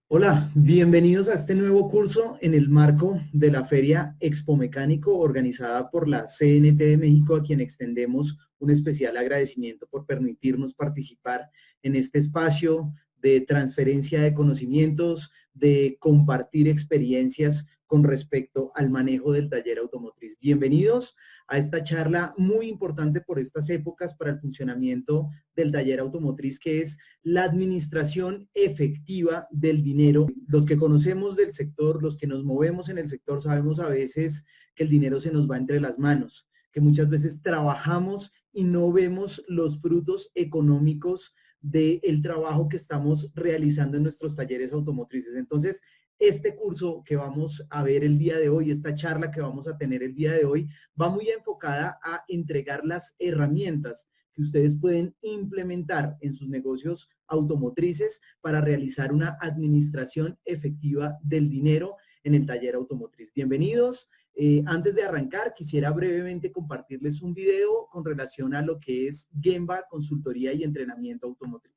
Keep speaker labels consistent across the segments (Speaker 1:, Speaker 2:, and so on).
Speaker 1: Hola, bienvenidos a este nuevo curso en el marco de la Feria Expo Mecánico organizada por la CNT de México, a quien extendemos un especial agradecimiento por permitirnos participar en este espacio de transferencia de conocimientos, de compartir experiencias con respecto al manejo del taller automotriz. Bienvenidos a esta charla muy importante por estas épocas para el funcionamiento del taller automotriz, que es la administración efectiva del dinero. Los que conocemos del sector, los que nos movemos en el sector, sabemos a veces que el dinero se nos va entre las manos, que muchas veces trabajamos y no vemos los frutos económicos del trabajo que estamos realizando en nuestros talleres automotrices. Entonces, este curso que vamos a ver el día de hoy, esta charla que vamos a tener el día de hoy, va muy enfocada a entregar las herramientas que ustedes pueden implementar en sus negocios automotrices para realizar una administración efectiva del dinero en el taller automotriz. Bienvenidos. Antes de arrancar, quisiera brevemente compartirles un video con relación a lo que es Gemba Consultoría y Entrenamiento Automotriz.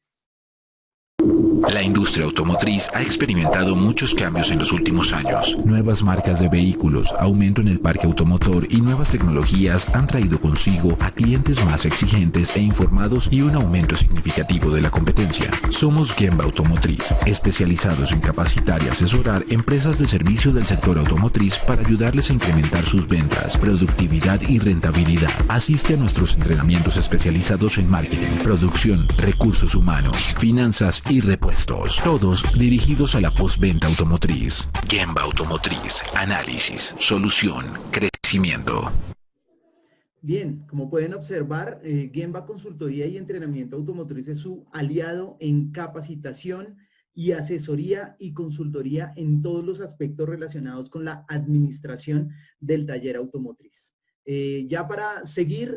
Speaker 2: La industria automotriz ha experimentado muchos cambios en los últimos años. Nuevas marcas de vehículos, aumento en el parque automotor y nuevas tecnologías han traído consigo a clientes más exigentes e informados y un aumento significativo de la competencia. Somos Gemba Automotriz, especializados en capacitar y asesorar empresas de servicio del sector automotriz para ayudarles a incrementar sus ventas, productividad y rentabilidad. Asiste a nuestros entrenamientos especializados en marketing, producción, recursos humanos, finanzas y repuestos. Todos dirigidos a la postventa automotriz. Gemba Automotriz. Análisis, solución, crecimiento.
Speaker 1: Bien, como pueden observar, Gemba Consultoría y Entrenamiento Automotriz es su aliado en capacitación y asesoría y consultoría en todos los aspectos relacionados con la administración del taller automotriz. Ya para seguir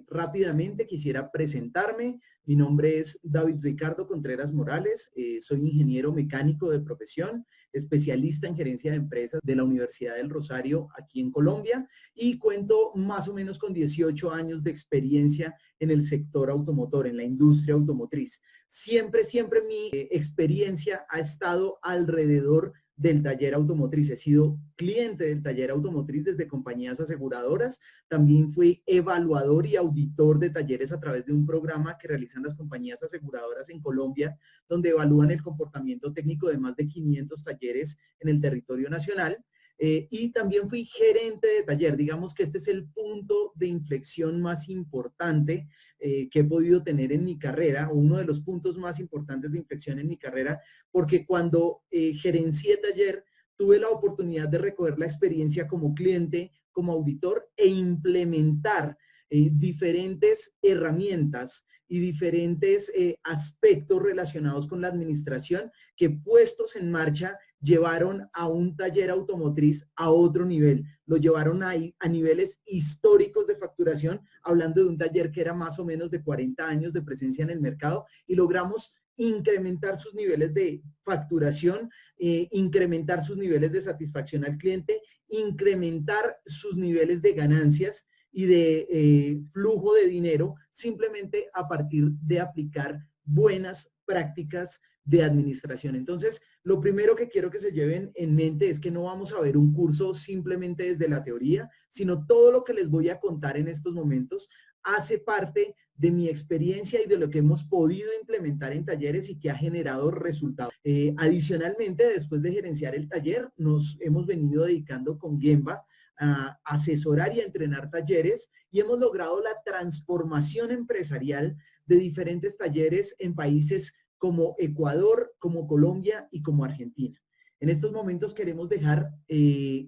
Speaker 1: rápidamente quisiera presentarme. Mi nombre es David Ricardo Contreras Morales, soy ingeniero mecánico de profesión, especialista en gerencia de empresas de la Universidad del Rosario aquí en Colombia y cuento más o menos con 18 años de experiencia en el sector automotor, en la industria automotriz. Siempre mi experiencia ha estado alrededor del taller automotriz. He sido cliente del taller automotriz desde compañías aseguradoras. También fui evaluador y auditor de talleres a través de un programa que realizan las compañías aseguradoras en Colombia, donde evalúan el comportamiento técnico de más de 500 talleres en el territorio nacional. Y también fui gerente de taller. Digamos que este es el punto de inflexión más importante que he podido tener en mi carrera, uno de los puntos más importantes de inflexión en mi carrera, porque cuando gerencié taller, tuve la oportunidad de recoger la experiencia como cliente, como auditor e implementar diferentes herramientas y diferentes aspectos relacionados con la administración que puestos en marcha llevaron a un taller automotriz a otro nivel, lo llevaron a niveles históricos de facturación, hablando de un taller que era más o menos de 40 años de presencia en el mercado y logramos incrementar sus niveles de facturación, incrementar sus niveles de satisfacción al cliente, incrementar sus niveles de ganancias y de flujo de dinero simplemente a partir de aplicar buenas prácticas de administración. Entonces, lo primero que quiero que se lleven en mente es que no vamos a ver un curso simplemente desde la teoría, sino todo lo que les voy a contar en estos momentos hace parte de mi experiencia y de lo que hemos podido implementar en talleres y que ha generado resultados. Adicionalmente, después de gerenciar el taller, nos hemos venido dedicando con Gemba a asesorar y a entrenar talleres y hemos logrado la transformación empresarial de diferentes talleres en países como Ecuador, como Colombia y como Argentina. En estos momentos queremos dejar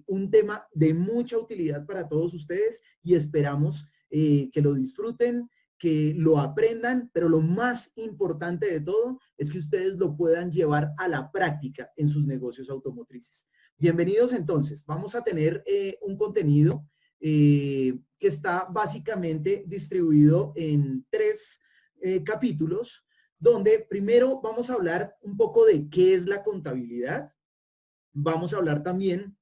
Speaker 1: un tema de mucha utilidad para todos ustedes y esperamos que lo disfruten, que lo aprendan, pero lo más importante de todo es que ustedes lo puedan llevar a la práctica en sus negocios automotrices. Bienvenidos entonces, vamos a tener un contenido que está básicamente distribuido en tres capítulos, donde primero vamos a hablar un poco de qué es la contabilidad, vamos a hablar también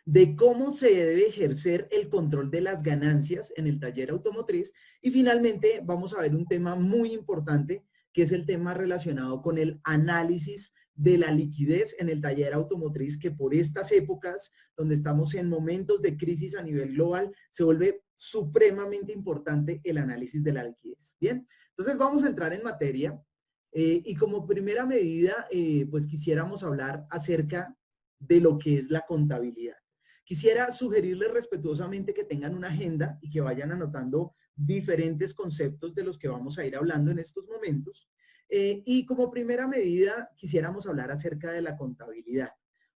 Speaker 1: de cómo se debe ejercer el control de las ganancias en el taller automotriz y finalmente vamos a ver un tema muy importante que es el tema relacionado con el análisis de la liquidez en el taller automotriz, que por estas épocas, donde estamos en momentos de crisis a nivel global, se vuelve supremamente importante el análisis de la liquidez. Bien, entonces vamos a entrar en materia y como primera medida, pues quisiéramos hablar acerca de lo que es la contabilidad. Quisiera sugerirles respetuosamente que tengan una agenda y que vayan anotando diferentes conceptos de los que vamos a ir hablando en estos momentos. Y como primera medida, quisiéramos hablar acerca de la contabilidad.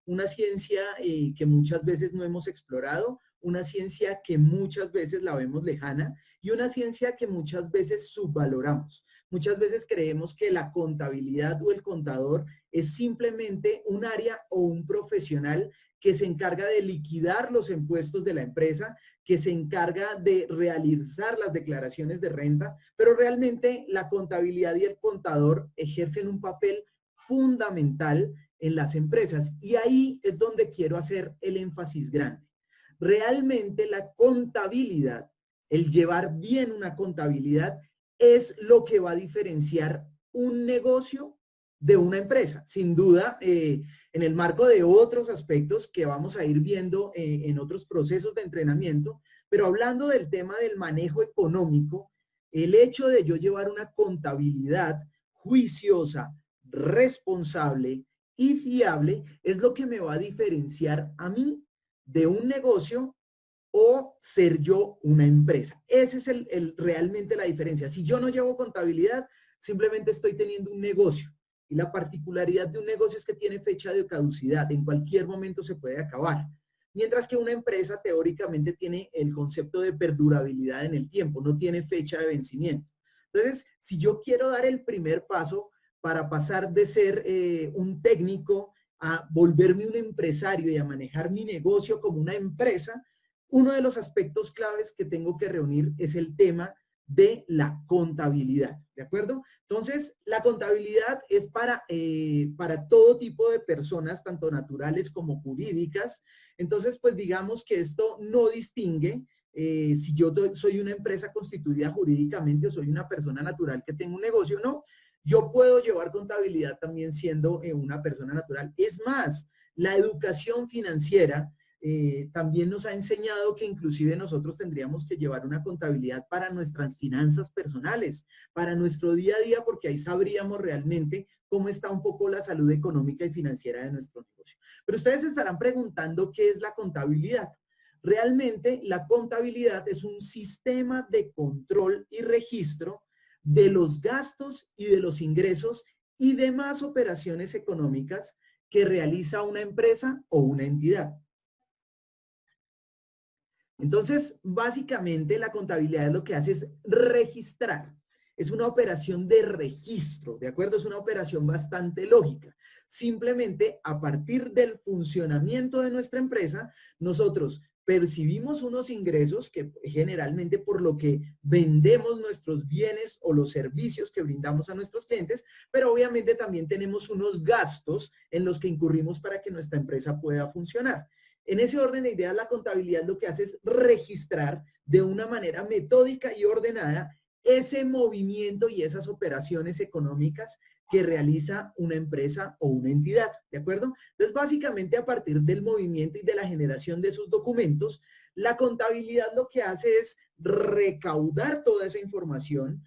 Speaker 1: Una ciencia que muchas veces no hemos explorado, una ciencia que muchas veces la vemos lejana y una ciencia que muchas veces subvaloramos. Muchas veces creemos que la contabilidad o el contador es simplemente un área o un profesional que se encarga de liquidar los impuestos de la empresa, que se encarga de realizar las declaraciones de renta, pero realmente la contabilidad y el contador ejercen un papel fundamental en las empresas. Y ahí es donde quiero hacer el énfasis grande. Realmente la contabilidad, el llevar bien una contabilidad, es lo que va a diferenciar un negocio de una empresa. Sin duda, en el marco de otros aspectos que vamos a ir viendo en otros procesos de entrenamiento, pero hablando del tema del manejo económico, el hecho de yo llevar una contabilidad juiciosa, responsable y fiable es lo que me va a diferenciar a mí de un negocio o ser yo una empresa. Esa es realmente la diferencia. Si yo no llevo contabilidad, simplemente estoy teniendo un negocio. Y la particularidad de un negocio es que tiene fecha de caducidad. En cualquier momento se puede acabar. Mientras que una empresa teóricamente tiene el concepto de perdurabilidad en el tiempo, no tiene fecha de vencimiento. Entonces, si yo quiero dar el primer paso para pasar de ser un técnico a volverme un empresario y a manejar mi negocio como una empresa, uno de los aspectos claves que tengo que reunir es el tema de la contabilidad, ¿de acuerdo? Entonces, la contabilidad es para todo tipo de personas, tanto naturales como jurídicas. Entonces, pues digamos que esto no distingue si yo soy una empresa constituida jurídicamente o soy una persona natural que tengo un negocio, no. Yo puedo llevar contabilidad también siendo una persona natural. Es más, la educación financiera también nos ha enseñado que inclusive nosotros tendríamos que llevar una contabilidad para nuestras finanzas personales, para nuestro día a día, porque ahí sabríamos realmente cómo está un poco la salud económica y financiera de nuestro negocio. Pero ustedes estarán preguntando qué es la contabilidad. Realmente la contabilidad es un sistema de control y registro de los gastos y de los ingresos y demás operaciones económicas que realiza una empresa o una entidad. Entonces, básicamente la contabilidad lo que hace es registrar. Es una operación de registro, ¿de acuerdo? Es una operación bastante lógica. Simplemente a partir del funcionamiento de nuestra empresa, nosotros percibimos unos ingresos que generalmente por lo que vendemos nuestros bienes o los servicios que brindamos a nuestros clientes, pero obviamente también tenemos unos gastos en los que incurrimos para que nuestra empresa pueda funcionar. En ese orden de ideas, la contabilidad lo que hace es registrar de una manera metódica y ordenada ese movimiento y esas operaciones económicas que realiza una empresa o una entidad, ¿de acuerdo? Entonces, básicamente a partir del movimiento y de la generación de esos documentos, la contabilidad lo que hace es recaudar toda esa información,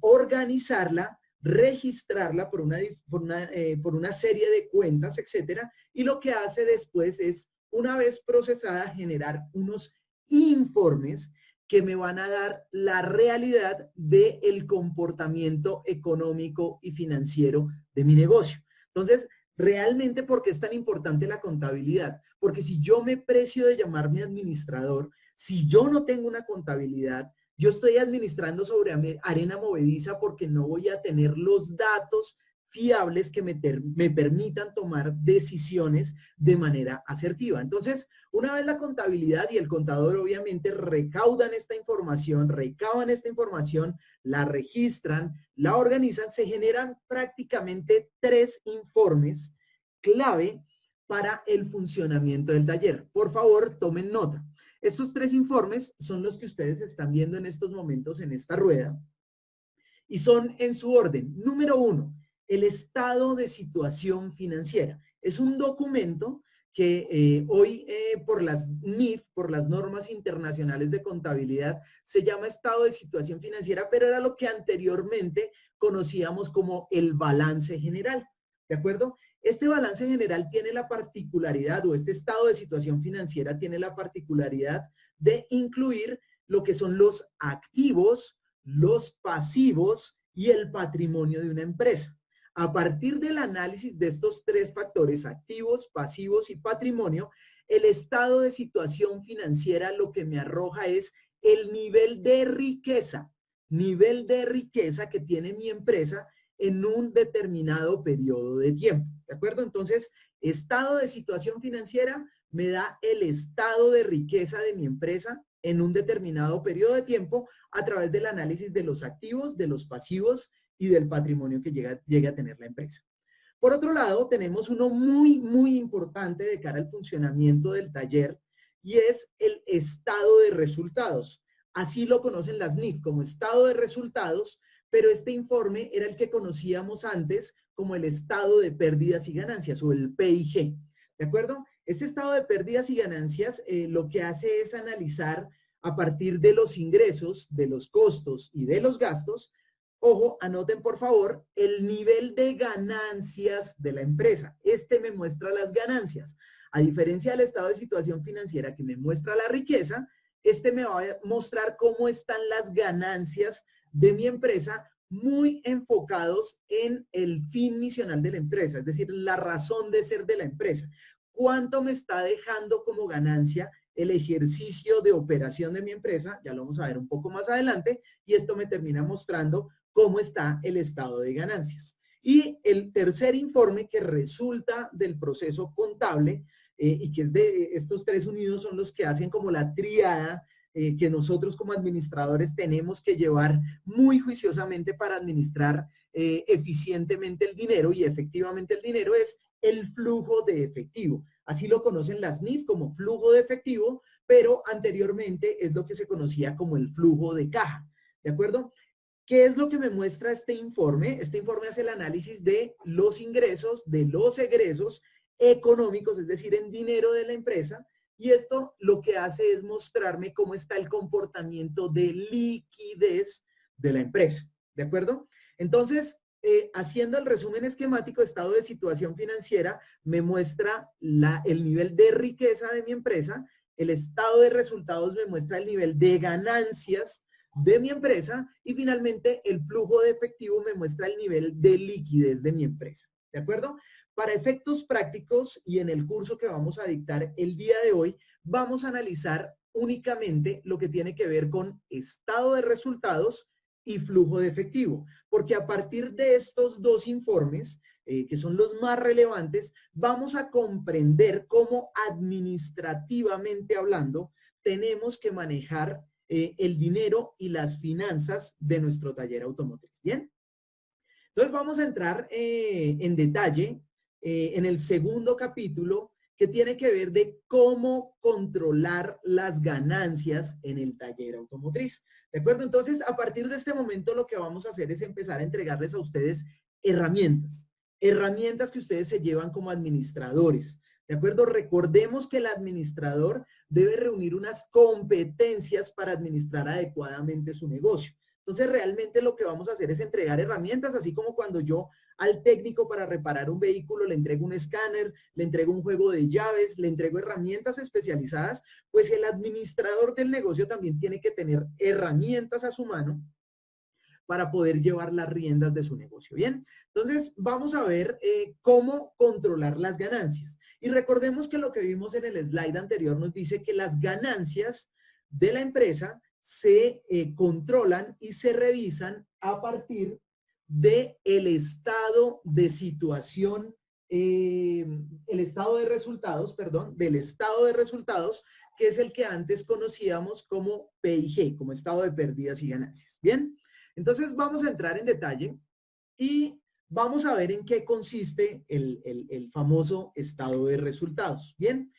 Speaker 1: organizarla, registrarla por una serie de cuentas, etcétera, y lo que hace después es, una vez procesada, generar unos informes que me van a dar la realidad del comportamiento económico y financiero de mi negocio. Entonces, realmente, ¿por qué es tan importante la contabilidad? Porque si yo me precio de llamarme administrador, si yo no tengo una contabilidad, yo estoy administrando sobre arena movediza porque no voy a tener los datos fiables que me permitan tomar decisiones de manera asertiva. Entonces, una vez la contabilidad y el contador obviamente recaban esta información, la registran, la organizan, se generan prácticamente 3 informes clave para el funcionamiento del taller. Por favor, tomen nota. Estos 3 informes son los que ustedes están viendo en estos momentos en esta rueda y son en su orden. Número 1, el estado de situación financiera. Es un documento que hoy por las NIF, por las normas internacionales de contabilidad, se llama estado de situación financiera, pero era lo que anteriormente conocíamos como el balance general, ¿de acuerdo? Este balance general tiene la particularidad, o este estado de situación financiera tiene la particularidad de incluir lo que son los activos, los pasivos y el patrimonio de una empresa. A partir del análisis de estos tres factores, activos, pasivos y patrimonio, el estado de situación financiera lo que me arroja es el nivel de riqueza que tiene mi empresa en un determinado periodo de tiempo, ¿de acuerdo? Entonces, estado de situación financiera me da el estado de riqueza de mi empresa en un determinado periodo de tiempo a través del análisis de los activos, de los pasivos y del patrimonio que llegue a tener la empresa. Por otro lado, tenemos uno muy importante de cara al funcionamiento del taller y es el estado de resultados. Así lo conocen las NIF como estado de resultados, pero este informe era el que conocíamos antes como el estado de pérdidas y ganancias o el PIG. ¿De acuerdo? Este estado de pérdidas y ganancias lo que hace es analizar a partir de los ingresos, de los costos y de los gastos. Ojo, anoten por favor el nivel de ganancias de la empresa. Este me muestra las ganancias. A diferencia del estado de situación financiera que me muestra la riqueza, este me va a mostrar cómo están las ganancias de mi empresa muy enfocados en el fin misional de la empresa, es decir, la razón de ser de la empresa. ¿Cuánto me está dejando como ganancia el ejercicio de operación de mi empresa? Ya lo vamos a ver un poco más adelante y esto me termina mostrando cómo está el estado de ganancias. Y el tercer informe que resulta del proceso contable y que es de estos tres unidos son los que hacen como la tríada que nosotros como administradores tenemos que llevar muy juiciosamente para administrar eficientemente el dinero, y efectivamente el dinero es el flujo de efectivo. Así lo conocen las NIF como flujo de efectivo, pero anteriormente es lo que se conocía como el flujo de caja, ¿de acuerdo? ¿Qué es lo que me muestra este informe? Este informe hace el análisis de los ingresos, de los egresos económicos, es decir, en dinero de la empresa, y esto lo que hace es mostrarme cómo está el comportamiento de liquidez de la empresa, ¿de acuerdo? Entonces, haciendo el resumen esquemático, estado de situación financiera me muestra el nivel de riqueza de mi empresa, el estado de resultados me muestra el nivel de ganancias de mi empresa y finalmente el flujo de efectivo me muestra el nivel de liquidez de mi empresa, ¿de acuerdo? Para efectos prácticos y en el curso que vamos a dictar el día de hoy, vamos a analizar únicamente lo que tiene que ver con estado de resultados y flujo de efectivo, porque a partir de estos dos informes, que son los más relevantes, vamos a comprender cómo administrativamente hablando tenemos que manejar el dinero y las finanzas de nuestro taller automotriz. ¿Bien? Entonces vamos a entrar en detalle en el segundo capítulo que tiene que ver de cómo controlar las ganancias en el taller automotriz. ¿De acuerdo? Entonces, a partir de este momento lo que vamos a hacer es empezar a entregarles a ustedes herramientas. Herramientas que ustedes se llevan como administradores. ¿De acuerdo? Recordemos que el administrador debe reunir unas competencias para administrar adecuadamente su negocio. Entonces, realmente lo que vamos a hacer es entregar herramientas, así como cuando yo al técnico para reparar un vehículo le entrego un escáner, le entrego un juego de llaves, le entrego herramientas especializadas, pues el administrador del negocio también tiene que tener herramientas a su mano para poder llevar las riendas de su negocio. Bien, entonces vamos a ver cómo controlar las ganancias. Y recordemos que lo que vimos en el slide anterior nos dice que las ganancias de la empresa se controlan y se revisan a partir de el estado de situación, el estado de resultados, perdón, del estado de resultados, que es el que antes conocíamos como PIG, como estado de pérdidas y ganancias. Bien, entonces vamos a entrar en detalle y vamos a ver en qué consiste el famoso estado de resultados. Bien,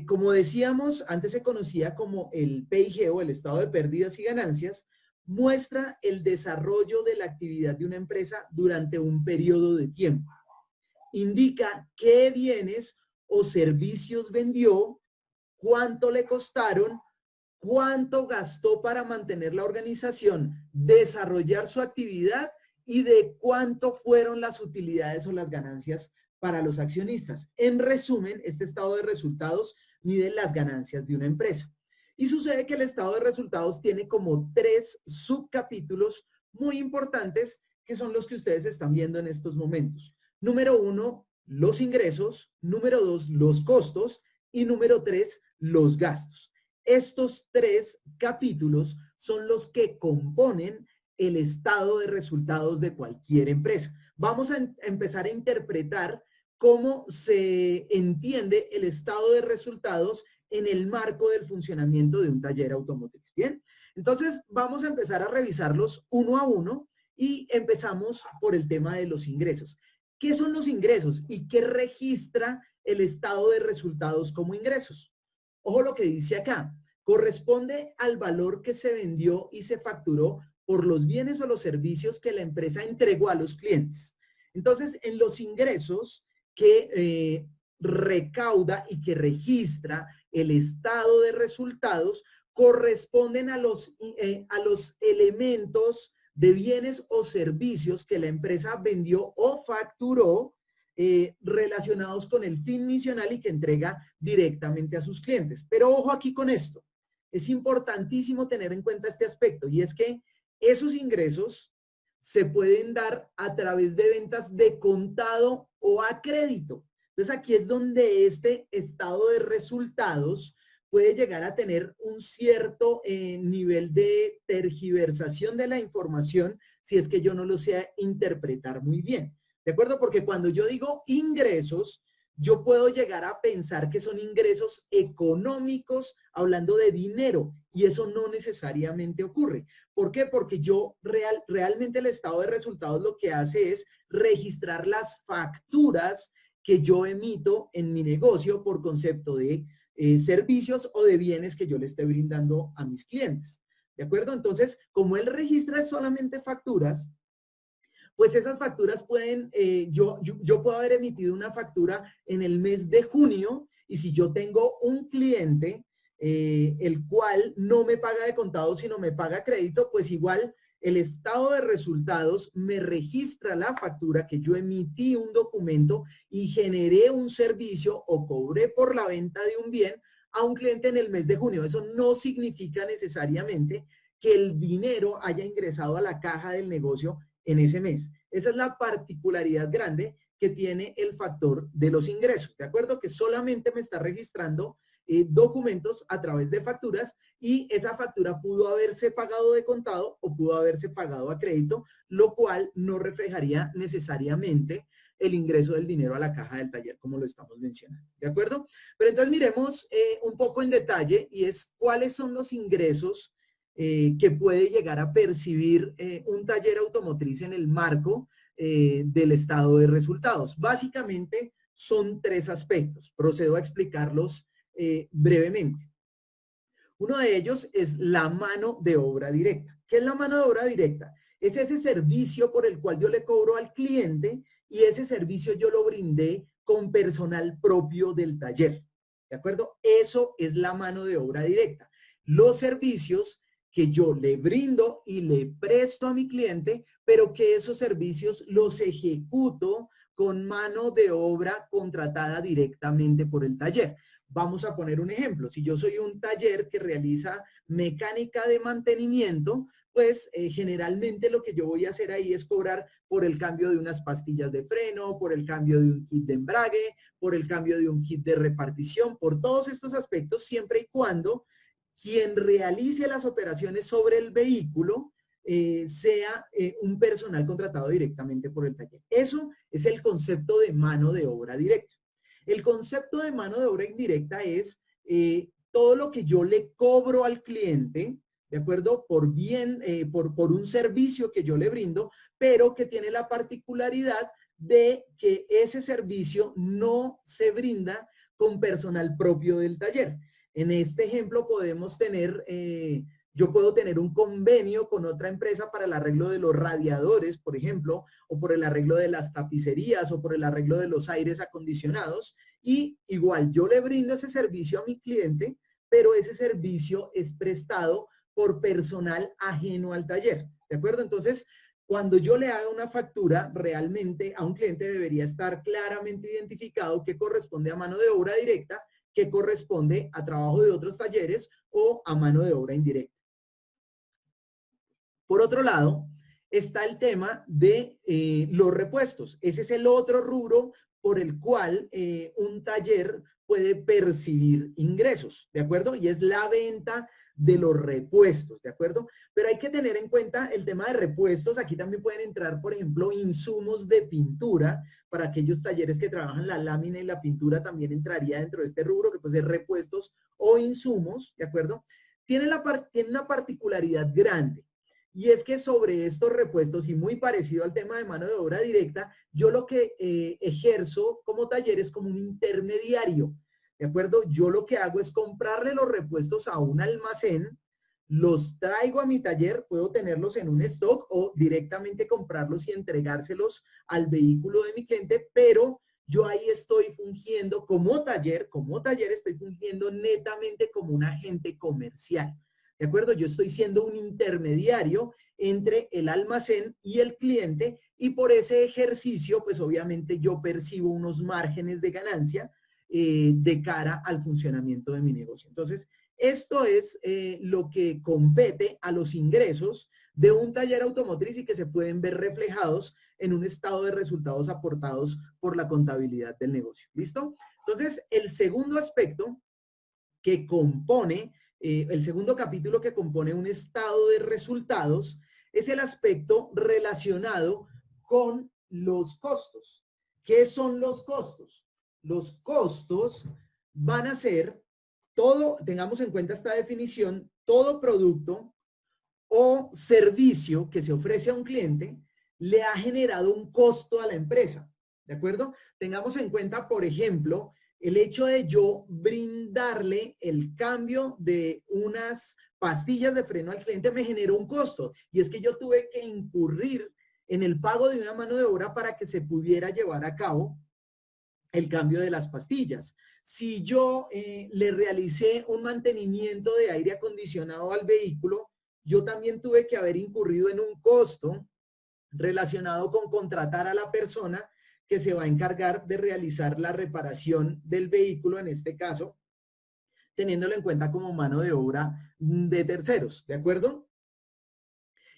Speaker 1: como decíamos, antes se conocía como el PIG o el estado de pérdidas y ganancias. muestra el desarrollo de la actividad de una empresa durante un periodo de tiempo. Indica qué bienes o servicios vendió, cuánto le costaron, cuánto gastó para mantener la organización, desarrollar su actividad y de cuánto fueron las utilidades o las ganancias para los accionistas. En resumen, este estado de resultados mide las ganancias de una empresa. Y sucede que el estado de resultados tiene como 3 subcapítulos muy importantes que son los que ustedes están viendo en estos momentos. Número 1, los ingresos. Número 2, los costos. Y número 3, los gastos. Estos 3 capítulos son los que componen el estado de resultados de cualquier empresa. Vamos a empezar a interpretar cómo se entiende el estado de resultados en el marco del funcionamiento de un taller automotriz. Bien, entonces vamos a empezar a revisarlos uno a uno y empezamos por el tema de los ingresos. ¿Qué son los ingresos y qué registra el estado de resultados como ingresos? Ojo lo que dice acá. Corresponde al valor que se vendió y se facturó por los bienes o los servicios que la empresa entregó a los clientes. Entonces, en los ingresos que recauda y que registra el estado de resultados, corresponden a los elementos de bienes o servicios que la empresa vendió o facturó relacionados con el fin misional y que entrega directamente a sus clientes. Pero ojo aquí con esto. Es importantísimo tener en cuenta este aspecto y es que esos ingresos se pueden dar a través de ventas de contado o a crédito. Entonces aquí es donde este estado de resultados puede llegar a tener un cierto nivel de tergiversación de la información si es que yo no lo sé interpretar muy bien. ¿De acuerdo? Porque cuando yo digo ingresos, yo puedo llegar a pensar que son ingresos económicos hablando de dinero y eso no necesariamente ocurre. ¿Por qué? Porque yo realmente el estado de resultados lo que hace es registrar las facturas que yo emito en mi negocio por concepto de servicios o de bienes que yo le esté brindando a mis clientes. ¿De acuerdo? Entonces, como él registra solamente facturas, pues esas facturas pueden, yo puedo haber emitido una factura en el mes de junio y si yo tengo un cliente el cual no me paga de contado sino me paga a crédito, pues igual el estado de resultados me registra la factura que yo emití un documento y generé un servicio o cobré por la venta de un bien a un cliente en el mes de junio. Eso no significa necesariamente que el dinero haya ingresado a la caja del negocio en ese mes. Esa es la particularidad grande que tiene el factor de los ingresos, ¿de acuerdo? Que solamente me está registrando documentos a través de facturas y esa factura pudo haberse pagado de contado o pudo haberse pagado a crédito, lo cual no reflejaría necesariamente el ingreso del dinero a la caja del taller, como lo estamos mencionando, ¿de acuerdo? Pero entonces miremos un poco en detalle y es cuáles son los ingresos que puede llegar a percibir un taller automotriz en el marco del estado de resultados. Básicamente son 3 aspectos. Procedo a explicarlos brevemente. Uno de ellos es la mano de obra directa. ¿Qué es la mano de obra directa? Es ese servicio por el cual yo le cobro al cliente y ese servicio yo lo brindé con personal propio del taller. ¿De acuerdo? Eso es la mano de obra directa. Los servicios que yo le brindo y le presto a mi cliente, pero que esos servicios los ejecuto con mano de obra contratada directamente por el taller. Vamos a poner un ejemplo. Si yo soy un taller que realiza mecánica de mantenimiento, pues generalmente lo que yo voy a hacer ahí es cobrar por el cambio de unas pastillas de freno, por el cambio de un kit de embrague, por el cambio de un kit de repartición, por todos estos aspectos, siempre y cuando quien realice las operaciones sobre el vehículo sea un personal contratado directamente por el taller. Eso es el concepto de mano de obra directa. El concepto de mano de obra indirecta es todo lo que yo le cobro al cliente, ¿de acuerdo? Por bien, por un servicio que yo le brindo, pero que tiene la particularidad de que ese servicio no se brinda con personal propio del taller. En este ejemplo podemos tener Yo puedo tener un convenio con otra empresa para el arreglo de los radiadores, por ejemplo, o por el arreglo de las tapicerías o por el arreglo de los aires acondicionados. Y igual yo le brindo ese servicio a mi cliente, pero ese servicio es prestado por personal ajeno al taller. ¿De acuerdo? Entonces, cuando yo le haga una factura, realmente a un cliente debería estar claramente identificado qué corresponde a mano de obra directa, qué corresponde a trabajo de otros talleres o a mano de obra indirecta. Por otro lado, está el tema de los repuestos. Ese es el otro rubro por el cual un taller puede percibir ingresos, ¿de acuerdo? Y es la venta de los repuestos, ¿de acuerdo? Pero hay que tener en cuenta el tema de repuestos. Aquí también pueden entrar, por ejemplo, insumos de pintura. Para aquellos talleres que trabajan la lámina y la pintura también entraría dentro de este rubro, que puede ser repuestos o insumos, ¿de acuerdo? Tiene una particularidad grande. Y es que sobre estos repuestos, y muy parecido al tema de mano de obra directa, yo lo que ejerzo como taller es como un intermediario, ¿de acuerdo? Yo lo que hago es comprarle los repuestos a un almacén, los traigo a mi taller, puedo tenerlos en un stock o directamente comprarlos y entregárselos al vehículo de mi cliente, pero yo ahí estoy fungiendo como taller estoy fungiendo netamente como un agente comercial. ¿De acuerdo? Yo estoy siendo un intermediario entre el almacén y el cliente y por ese ejercicio, pues obviamente yo percibo unos márgenes de ganancia de cara al funcionamiento de mi negocio. Entonces, esto es lo que compete a los ingresos de un taller automotriz y que se pueden ver reflejados en un estado de resultados aportados por la contabilidad del negocio. ¿Listo? Entonces, el segundo aspecto que compone el segundo capítulo que compone un estado de resultados es el aspecto relacionado con los costos. ¿Qué son los costos? Los costos van a ser todo, tengamos en cuenta esta definición, todo producto o servicio que se ofrece a un cliente le ha generado un costo a la empresa. ¿De acuerdo? Tengamos en cuenta, por ejemplo, el hecho de yo brindarle el cambio de unas pastillas de freno al cliente me generó un costo. Y es que yo tuve que incurrir en el pago de una mano de obra para que se pudiera llevar a cabo el cambio de las pastillas. Si yo le realicé un mantenimiento de aire acondicionado al vehículo, yo también tuve que haber incurrido en un costo relacionado con contratar a la persona que se va a encargar de realizar la reparación del vehículo, en este caso, teniéndolo en cuenta como mano de obra de terceros, ¿de acuerdo?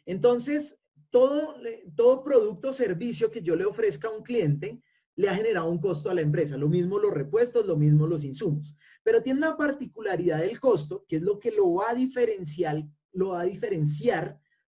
Speaker 1: Entonces, todo producto o servicio que yo le ofrezca a un cliente le ha generado un costo a la empresa. Lo mismo los repuestos, lo mismo los insumos. Pero tiene una particularidad del costo, que es lo que lo va a diferenciar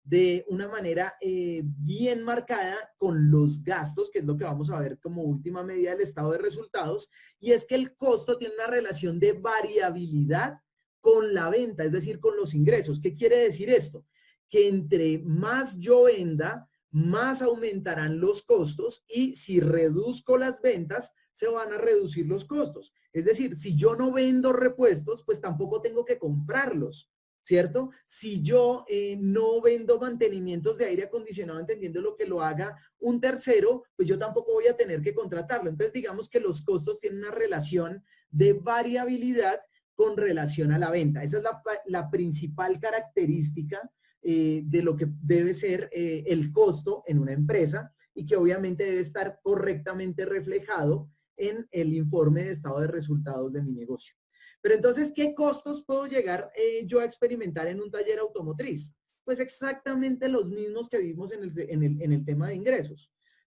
Speaker 1: de una manera bien marcada con los gastos, que es lo que vamos a ver como última medida del estado de resultados, y es que el costo tiene una relación de variabilidad con la venta, es decir, con los ingresos. ¿Qué quiere decir esto? Que entre más yo venda, más aumentarán los costos y si reduzco las ventas, se van a reducir los costos. Es decir, si yo no vendo repuestos, pues tampoco tengo que comprarlos. ¿Cierto? Si yo no vendo mantenimientos de aire acondicionado, entendiendo lo que lo haga un tercero, pues yo tampoco voy a tener que contratarlo. Entonces, digamos que los costos tienen una relación de variabilidad con relación a la venta. Esa es la principal característica de lo que debe ser el costo en una empresa y que obviamente debe estar correctamente reflejado en el informe de estado de resultados de mi negocio. Pero entonces, ¿qué costos puedo llegar yo a experimentar en un taller automotriz? Pues exactamente los mismos que vimos en el tema de ingresos.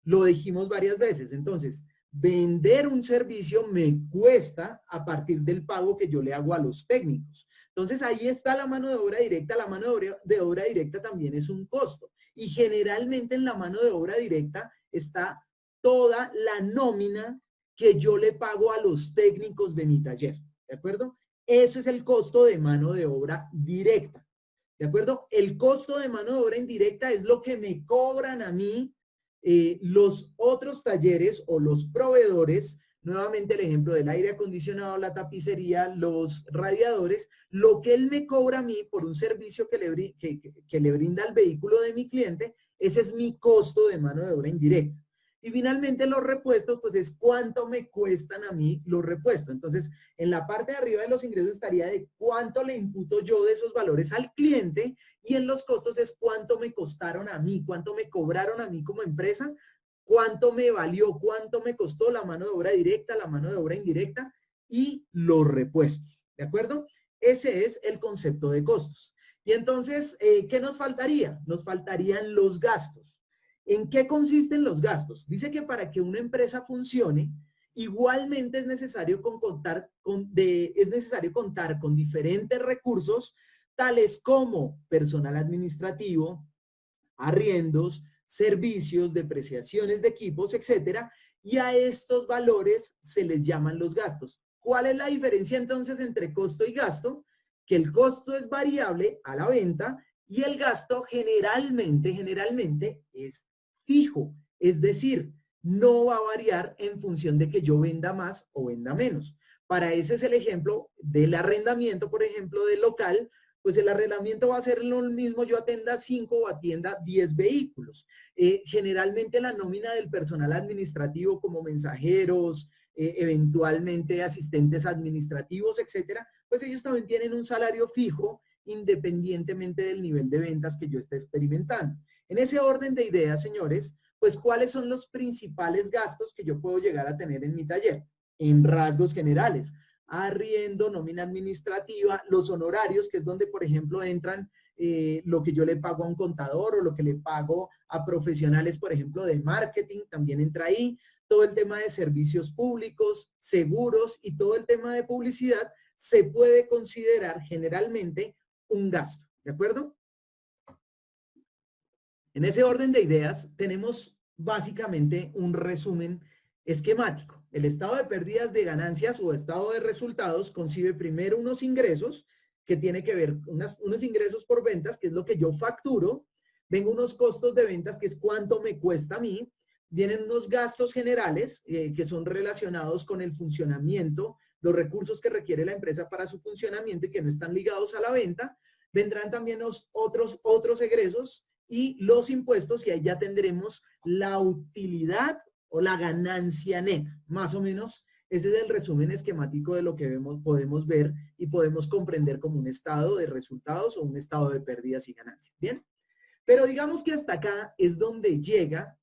Speaker 1: Lo dijimos varias veces. Entonces, vender un servicio me cuesta a partir del pago que yo le hago a los técnicos. Entonces, ahí está la mano de obra directa. La mano de obra directa también es un costo. Y generalmente en la mano de obra directa está toda la nómina que yo le pago a los técnicos de mi taller. ¿De acuerdo? Eso es el costo de mano de obra directa. ¿De acuerdo? El costo de mano de obra indirecta es lo que me cobran a mí los otros talleres o los proveedores nuevamente el ejemplo del aire acondicionado, la tapicería, los radiadores, lo que él me cobra a mí por un servicio que le brinda al vehículo de mi cliente, ese es mi costo de mano de obra indirecta. Y finalmente los repuestos, pues es cuánto me cuestan a mí los repuestos. Entonces, en la parte de arriba de los ingresos estaría de cuánto le imputo yo de esos valores al cliente, y en los costos es cuánto me costaron a mí, cuánto me cobraron a mí como empresa, cuánto me valió, cuánto me costó la mano de obra directa, la mano de obra indirecta y los repuestos. ¿De acuerdo? Ese es el concepto de costos. Y entonces, ¿qué nos faltaría? Nos faltarían los gastos. ¿En qué consisten los gastos? Dice que para que una empresa funcione, igualmente es necesario contar con diferentes recursos, tales como personal administrativo, arriendos, servicios, depreciaciones de equipos, etcétera, y a estos valores se les llaman los gastos. ¿Cuál es la diferencia entonces entre costo y gasto? Que el costo es variable a la venta y el gasto generalmente es fijo, es decir, no va a variar en función de que yo venda más o venda menos. Para ese es el ejemplo del arrendamiento, por ejemplo, del local. Pues el arrendamiento va a ser lo mismo, yo atienda 5 o atienda 10 vehículos. Generalmente la nómina del personal administrativo como mensajeros, eventualmente asistentes administrativos, etcétera, pues ellos también tienen un salario fijo independientemente del nivel de ventas que yo esté experimentando. En ese orden de ideas, señores, pues ¿cuáles son los principales gastos que yo puedo llegar a tener en mi taller? En rasgos generales: arriendo, nómina administrativa, los honorarios, que es donde, por ejemplo, entran lo que yo le pago a un contador o lo que le pago a profesionales, por ejemplo, de marketing, también entra ahí. Todo el tema de servicios públicos, seguros y todo el tema de publicidad se puede considerar generalmente un gasto, ¿de acuerdo? En ese orden de ideas tenemos básicamente un resumen esquemático. El estado de pérdidas de ganancias o estado de resultados concibe primero unos ingresos que tiene que ver, unos ingresos por ventas, que es lo que yo facturo. Vengo unos costos de ventas, que es cuánto me cuesta a mí. Vienen unos gastos generales que son relacionados con el funcionamiento, los recursos que requiere la empresa para su funcionamiento y que no están ligados a la venta. Vendrán también otros egresos y los impuestos, y ahí ya tendremos la utilidad o la ganancia neta. Más o menos, ese es el resumen esquemático de lo que podemos ver y podemos comprender como un estado de resultados o un estado de pérdidas y ganancias. ¿Bien? Pero digamos que hasta acá es donde llega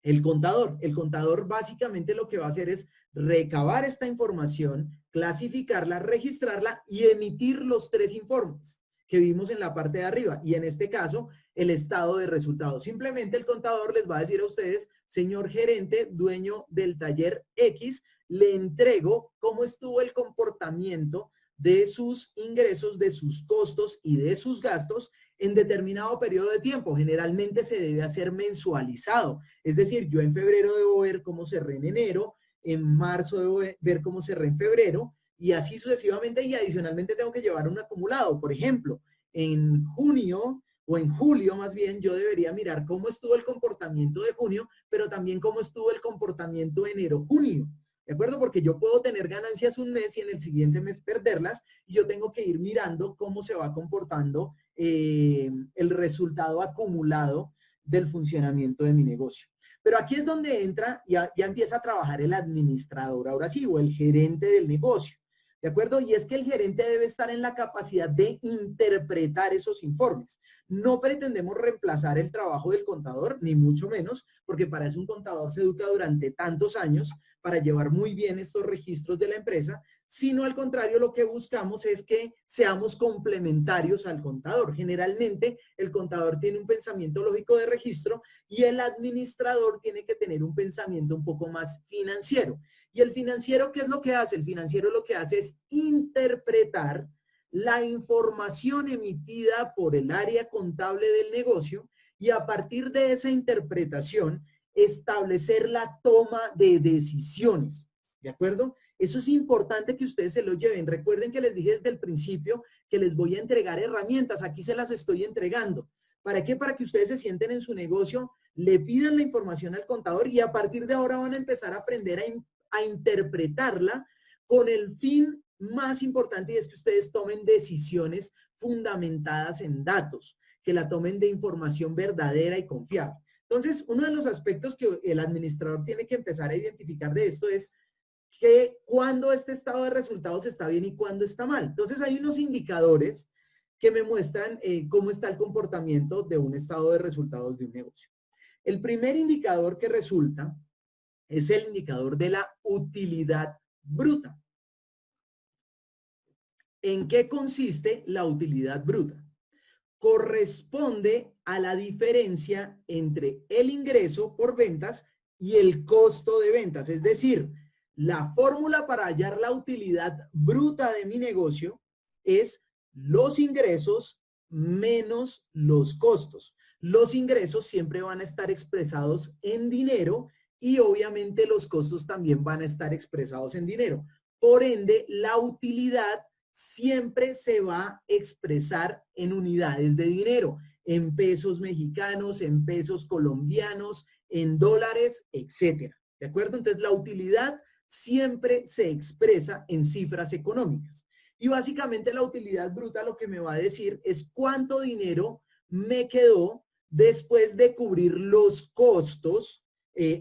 Speaker 1: el contador. El contador básicamente lo que va a hacer es recabar esta información, clasificarla, registrarla y emitir los 3 informes que vimos en la parte de arriba. Y en este caso, el estado de resultados. Simplemente el contador les va a decir a ustedes: señor gerente, dueño del taller X, le entrego cómo estuvo el comportamiento de sus ingresos, de sus costos y de sus gastos en determinado periodo de tiempo. Generalmente se debe hacer mensualizado. Es decir, yo en febrero debo ver cómo cerré en enero, en marzo debo ver cómo cerré en febrero, y así sucesivamente, y adicionalmente tengo que llevar un acumulado. Por ejemplo, en junio o en julio más bien, yo debería mirar cómo estuvo el comportamiento de junio, pero también cómo estuvo el comportamiento de enero-junio. ¿De acuerdo? Porque yo puedo tener ganancias un mes y en el siguiente mes perderlas, y yo tengo que ir mirando cómo se va comportando el resultado acumulado del funcionamiento de mi negocio. Pero aquí es donde entra, ya empieza a trabajar el administrador, ahora sí, o el gerente del negocio. ¿De acuerdo? Y es que el gerente debe estar en la capacidad de interpretar esos informes. No pretendemos reemplazar el trabajo del contador, ni mucho menos, porque para eso un contador se educa durante tantos años para llevar muy bien estos registros de la empresa, sino al contrario, lo que buscamos es que seamos complementarios al contador. Generalmente, el contador tiene un pensamiento lógico de registro y el administrador tiene que tener un pensamiento un poco más financiero. ¿Y el financiero qué es lo que hace? El financiero lo que hace es interpretar la información emitida por el área contable del negocio y a partir de esa interpretación establecer la toma de decisiones. ¿De acuerdo? Eso es importante que ustedes se lo lleven. Recuerden que les dije desde el principio que les voy a entregar herramientas. Aquí se las estoy entregando. ¿Para qué? Para que ustedes se sienten en su negocio, le pidan la información al contador y a partir de ahora van a empezar a aprender a interpretarla con el fin más importante, y es que ustedes tomen decisiones fundamentadas en datos, que la tomen de información verdadera y confiable. Entonces, uno de los aspectos que el administrador tiene que empezar a identificar de esto es que cuando este estado de resultados está bien y cuando está mal. Entonces, hay unos indicadores que me muestran cómo está el comportamiento de un estado de resultados de un negocio. El primer indicador que resulta es el indicador de la utilidad bruta. ¿En qué consiste la utilidad bruta? Corresponde a la diferencia entre el ingreso por ventas y el costo de ventas. Es decir, la fórmula para hallar la utilidad bruta de mi negocio es los ingresos menos los costos. Los ingresos siempre van a estar expresados en dinero y obviamente los costos también van a estar expresados en dinero. Por ende, la utilidad siempre se va a expresar en unidades de dinero, en pesos mexicanos, en pesos colombianos, en dólares, etcétera. ¿De acuerdo? Entonces, la utilidad siempre se expresa en cifras económicas. Y básicamente la utilidad bruta lo que me va a decir es cuánto dinero me quedó después de cubrir los costos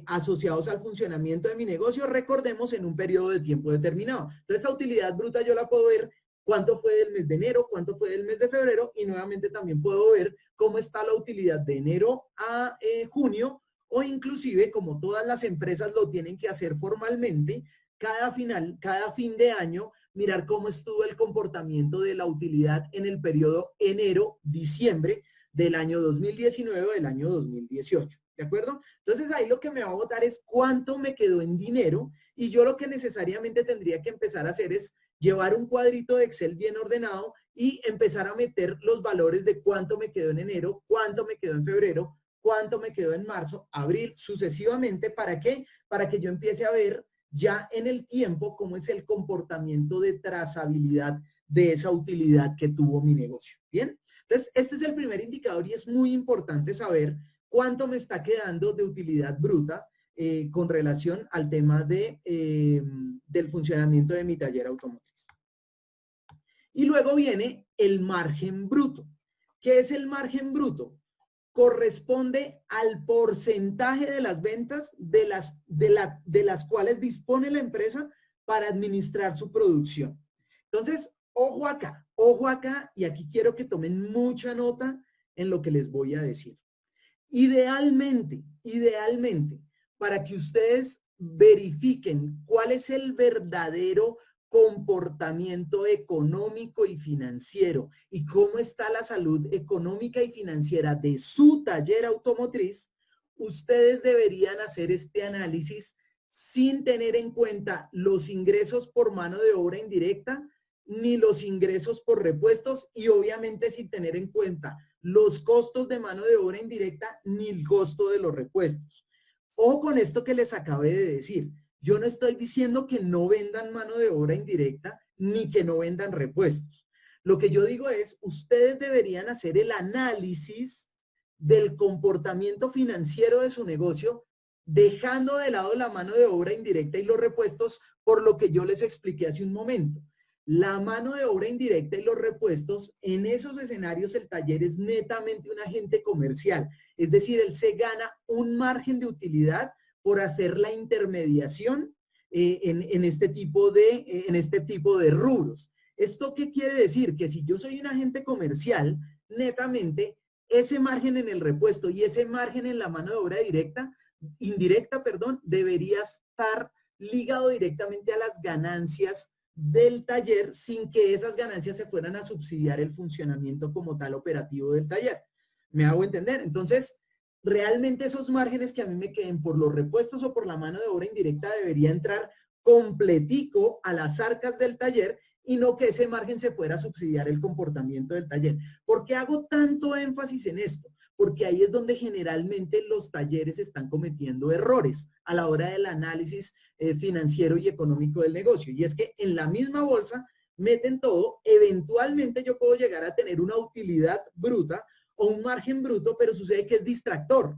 Speaker 1: asociados al funcionamiento de mi negocio, recordemos, en un periodo de tiempo determinado. Entonces, esa utilidad bruta yo la puedo ver cuánto fue del mes de enero, cuánto fue del mes de febrero, y nuevamente también puedo ver cómo está la utilidad de enero a junio, o inclusive, como todas las empresas lo tienen que hacer formalmente, cada fin de año, mirar cómo estuvo el comportamiento de la utilidad en el periodo enero-diciembre del año 2019 o del año 2018. ¿De acuerdo? Entonces ahí lo que me va a botar es cuánto me quedó en dinero, y yo lo que necesariamente tendría que empezar a hacer es llevar un cuadrito de Excel bien ordenado y empezar a meter los valores de cuánto me quedó en enero, cuánto me quedó en febrero, cuánto me quedó en marzo, abril, sucesivamente. ¿Para qué? Para que yo empiece a ver ya en el tiempo cómo es el comportamiento de trazabilidad de esa utilidad que tuvo mi negocio. ¿Bien? Entonces, este es el primer indicador y es muy importante saber cuánto me está quedando de utilidad bruta con relación al tema del funcionamiento de mi taller automotriz. Y luego viene el margen bruto. ¿Qué es el margen bruto? Corresponde al porcentaje de las ventas de las cuales dispone la empresa para administrar su producción. Entonces, ojo acá, y aquí quiero que tomen mucha nota en lo que les voy a decir. Idealmente, para que ustedes verifiquen cuál es el verdadero comportamiento económico y financiero y cómo está la salud económica y financiera de su taller automotriz, ustedes deberían hacer este análisis sin tener en cuenta los ingresos por mano de obra indirecta ni los ingresos por repuestos, y obviamente sin tener en cuenta los costos de mano de obra indirecta ni el costo de los repuestos. Ojo con esto que les acabé de decir. Yo no estoy diciendo que no vendan mano de obra indirecta ni que no vendan repuestos. Lo que yo digo es, ustedes deberían hacer el análisis del comportamiento financiero de su negocio, dejando de lado la mano de obra indirecta y los repuestos, por lo que yo les expliqué hace un momento. La mano de obra indirecta y los repuestos, en esos escenarios el taller es netamente un agente comercial. Es decir, él se gana un margen de utilidad por hacer la intermediación en este tipo de rubros. ¿Esto qué quiere decir? Que si yo soy un agente comercial, netamente, ese margen en el repuesto y ese margen en la mano de obra indirecta, debería estar ligado directamente a las ganancias del taller, sin que esas ganancias se fueran a subsidiar el funcionamiento como tal operativo del taller. ¿Me hago entender? Entonces, realmente esos márgenes que a mí me queden por los repuestos o por la mano de obra indirecta debería entrar completico a las arcas del taller, y no que ese margen se fuera a subsidiar el comportamiento del taller. ¿Por qué hago tanto énfasis en esto? Porque ahí es donde generalmente los talleres están cometiendo errores a la hora del análisis financiero y económico del negocio. Y es que en la misma bolsa meten todo. Eventualmente yo puedo llegar a tener una utilidad bruta o un margen bruto, pero sucede que es distractor.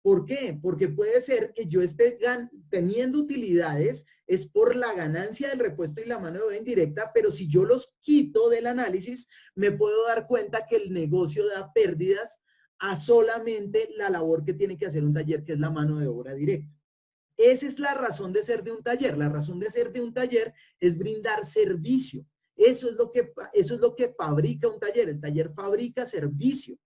Speaker 1: ¿Por qué? Porque puede ser que yo esté teniendo utilidades, es por la ganancia del repuesto y la mano de obra indirecta, pero si yo los quito del análisis, me puedo dar cuenta que el negocio da pérdidas a solamente la labor que tiene que hacer un taller, que es la mano de obra directa. Esa es la razón de ser de un taller. La razón de ser de un taller es brindar servicio. Eso es lo que fabrica un taller. El taller fabrica servicio.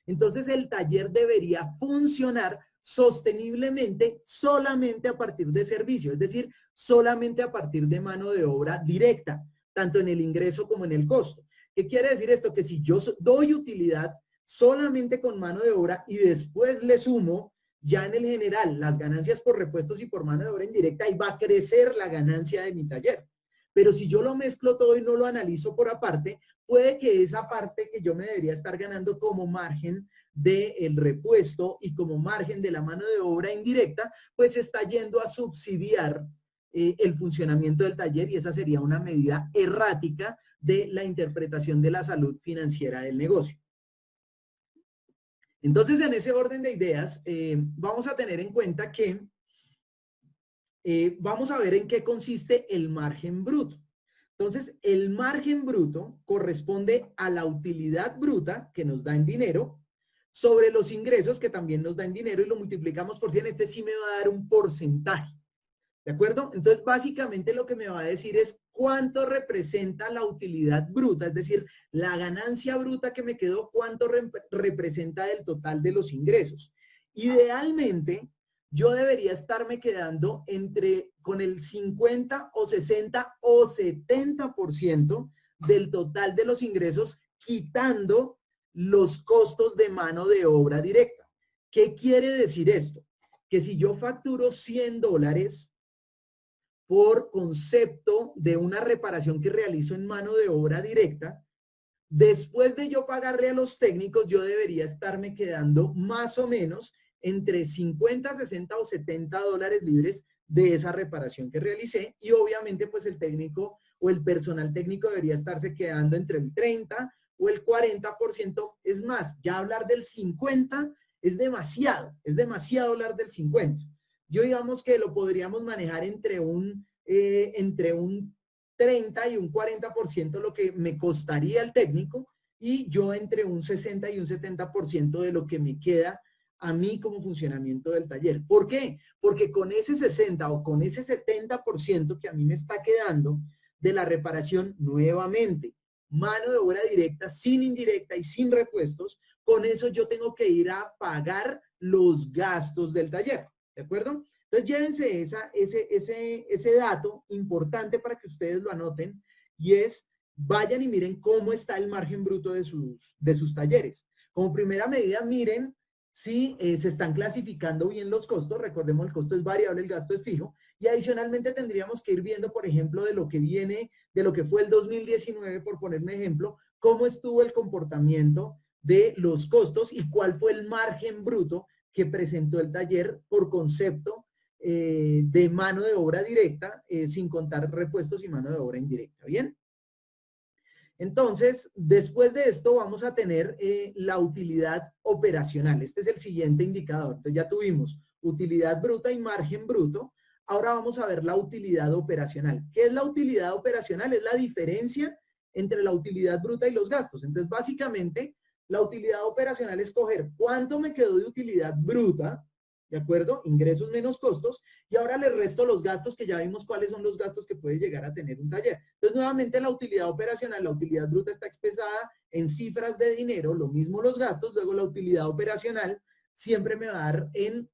Speaker 1: Entonces el taller debería funcionar sosteniblemente solamente a partir de servicio, es decir, solamente a partir de mano de obra directa, tanto en el ingreso como en el costo. ¿Qué quiere decir esto? Que si yo doy utilidad solamente con mano de obra y después le sumo ya en el general las ganancias por repuestos y por mano de obra indirecta, ahí va a crecer la ganancia de mi taller. Pero si yo lo mezclo todo y no lo analizo por aparte, puede que esa parte que yo me debería estar ganando como margen del repuesto y como margen de la mano de obra indirecta, pues está yendo a subsidiar el funcionamiento del taller, y esa sería una medida errática de la interpretación de la salud financiera del negocio. Entonces, en ese orden de ideas, vamos a tener en cuenta que vamos a ver en qué consiste el margen bruto. Entonces, el margen bruto corresponde a la utilidad bruta que nos da en dinero sobre los ingresos que también nos da en dinero y lo multiplicamos por 100. Este sí me va a dar un porcentaje. ¿De acuerdo? Entonces, básicamente lo que me va a decir es cuánto representa la utilidad bruta, es decir, la ganancia bruta que me quedó, cuánto representa del total de los ingresos. Idealmente, yo debería estarme quedando con el 50 o 60 o 70% del total de los ingresos, quitando los costos de mano de obra directa. ¿Qué quiere decir esto? Que si yo facturo $100 por concepto de una reparación que realizo en mano de obra directa, después de yo pagarle a los técnicos, yo debería estarme quedando más o menos entre 50, 60 o $70 libres de esa reparación que realicé, y obviamente pues el técnico o el personal técnico debería estarse quedando entre el 30 o el 40%. Es más, ya hablar del 50 es demasiado hablar del 50. Yo digamos que lo podríamos manejar entre un 30 y un 40% lo que me costaría el técnico, y yo entre un 60 y un 70% de lo que me queda a mí como funcionamiento del taller. ¿Por qué? Porque con ese 60 o con ese 70% que a mí me está quedando de la reparación, nuevamente, mano de obra directa, sin indirecta y sin repuestos, con eso yo tengo que ir a pagar los gastos del taller. ¿De acuerdo? Entonces llévense ese dato importante para que ustedes lo anoten, y es, vayan y miren cómo está el margen bruto de sus talleres. Como primera medida, miren si se están clasificando bien los costos. Recordemos, el costo es variable, el gasto es fijo. Y adicionalmente tendríamos que ir viendo, por ejemplo, de lo que fue el 2019, por ponerme ejemplo, cómo estuvo el comportamiento de los costos y cuál fue el margen bruto que presentó el taller por concepto de mano de obra directa, sin contar repuestos y mano de obra indirecta. ¿Bien? Entonces, después de esto vamos a tener la utilidad operacional. Este es el siguiente indicador. Entonces ya tuvimos utilidad bruta y margen bruto. Ahora vamos a ver la utilidad operacional. ¿Qué es la utilidad operacional? Es la diferencia entre la utilidad bruta y los gastos. Entonces, básicamente, la utilidad operacional es coger cuánto me quedó de utilidad bruta, ¿de acuerdo? Ingresos menos costos, y ahora le resto los gastos, que ya vimos cuáles son los gastos que puede llegar a tener un taller. Entonces, nuevamente, la utilidad operacional, la utilidad bruta está expresada en cifras de dinero, lo mismo los gastos. Luego la utilidad operacional siempre me va a dar en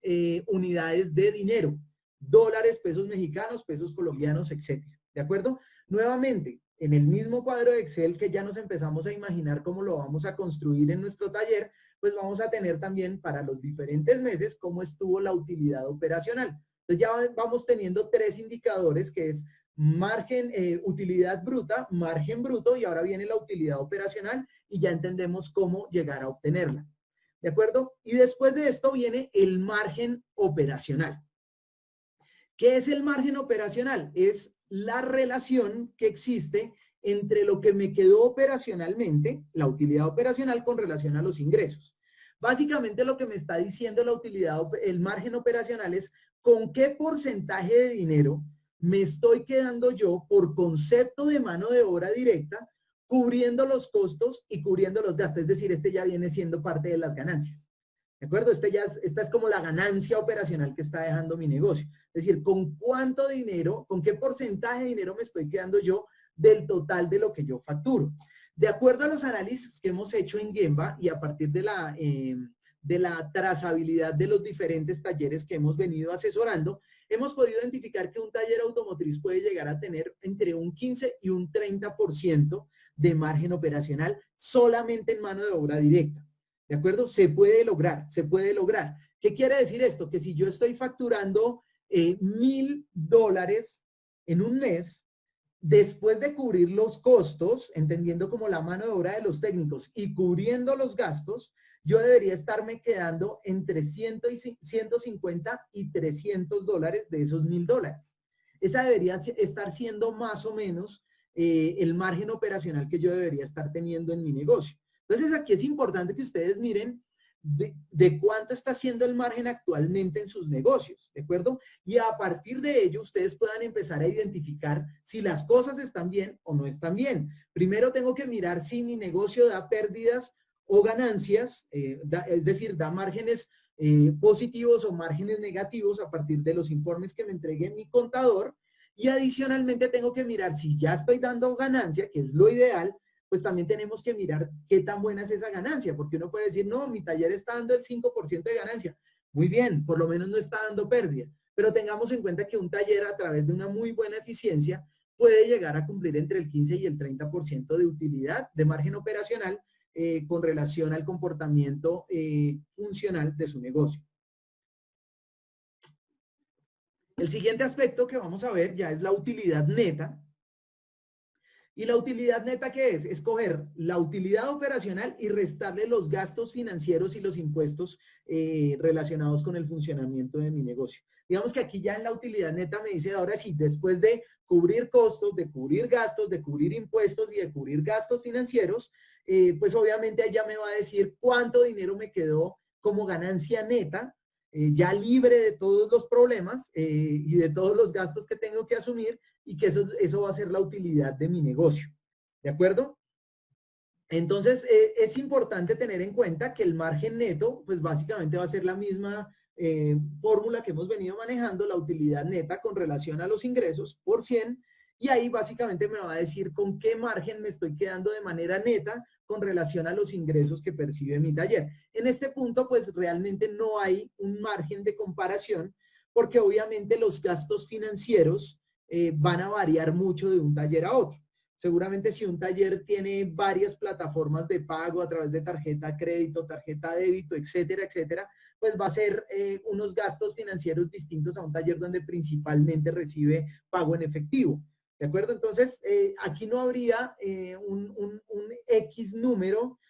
Speaker 1: unidades de dinero, dólares, pesos mexicanos, pesos colombianos, etcétera. ¿De acuerdo? Nuevamente, en el mismo cuadro de Excel que ya nos empezamos a imaginar cómo lo vamos a construir en nuestro taller, pues vamos a tener también para los diferentes meses cómo estuvo la utilidad operacional. Entonces ya vamos teniendo tres indicadores, que es margen, utilidad bruta, margen bruto, y ahora viene la utilidad operacional, y ya entendemos cómo llegar a obtenerla. ¿De acuerdo? Y después de esto viene el margen operacional. ¿Qué es el margen operacional? Es la relación que existe entre lo que me quedó operacionalmente, la utilidad operacional, con relación a los ingresos. Básicamente lo que me está diciendo la utilidad, el margen operacional es con qué porcentaje de dinero me estoy quedando yo por concepto de mano de obra directa, cubriendo los costos y cubriendo los gastos. Es decir, este ya viene siendo parte de las ganancias. ¿De acuerdo? Esta es como la ganancia operacional que está dejando mi negocio. Es decir, con cuánto dinero, con qué porcentaje de dinero me estoy quedando yo del total de lo que yo facturo. De acuerdo a los análisis que hemos hecho en Gemba y a partir de la trazabilidad de los diferentes talleres que hemos venido asesorando, hemos podido identificar que un taller automotriz puede llegar a tener entre un 15 y un 30% de margen operacional solamente en mano de obra directa. ¿De acuerdo? Se puede lograr, se puede lograr. ¿Qué quiere decir esto? Que si yo estoy facturando $1,000 en un mes, después de cubrir los costos, entendiendo como la mano de obra de los técnicos y cubriendo los gastos, yo debería estarme quedando entre 150 y $300 de esos $1,000. Esa debería estar siendo más o menos el margen operacional que yo debería estar teniendo en mi negocio. Entonces aquí es importante que ustedes miren de cuánto está siendo el margen actualmente en sus negocios, ¿de acuerdo? Y a partir de ello ustedes puedan empezar a identificar si las cosas están bien o no están bien. Primero tengo que mirar si mi negocio da pérdidas o ganancias, es decir, da márgenes positivos o márgenes negativos a partir de los informes que me entregue mi contador. Y adicionalmente tengo que mirar si ya estoy dando ganancia, que es lo ideal, pues también tenemos que mirar qué tan buena es esa ganancia, porque uno puede decir, no, mi taller está dando el 5% de ganancia. Muy bien, por lo menos no está dando pérdida, pero tengamos en cuenta que un taller a través de una muy buena eficiencia puede llegar a cumplir entre el 15 y el 30% de utilidad, de margen operacional, con relación al comportamiento funcional de su negocio. El siguiente aspecto que vamos a ver ya es la utilidad neta. ¿Y la utilidad neta qué es? Es coger la utilidad operacional y restarle los gastos financieros y los impuestos relacionados con el funcionamiento de mi negocio. Digamos que aquí ya en la utilidad neta me dice, ahora sí, después de cubrir costos, de cubrir gastos, de cubrir impuestos y de cubrir gastos financieros, pues obviamente allá me va a decir cuánto dinero me quedó como ganancia neta, ya libre de todos los problemas y de todos los gastos que tengo que asumir, y que eso va a ser la utilidad de mi negocio. ¿De acuerdo? Entonces, es importante tener en cuenta que el margen neto, pues básicamente va a ser la misma fórmula que hemos venido manejando, la utilidad neta con relación a los ingresos por 100, y ahí básicamente me va a decir con qué margen me estoy quedando de manera neta con relación a los ingresos que percibe mi taller. En este punto, pues realmente no hay un margen de comparación, porque obviamente los gastos financieros van a variar mucho de un taller a otro. Seguramente si un taller tiene varias plataformas de pago a través de tarjeta crédito, tarjeta débito, etcétera, etcétera, pues va a ser unos gastos financieros distintos a un taller donde principalmente recibe pago en efectivo. ¿De acuerdo? Entonces, aquí no habría un X número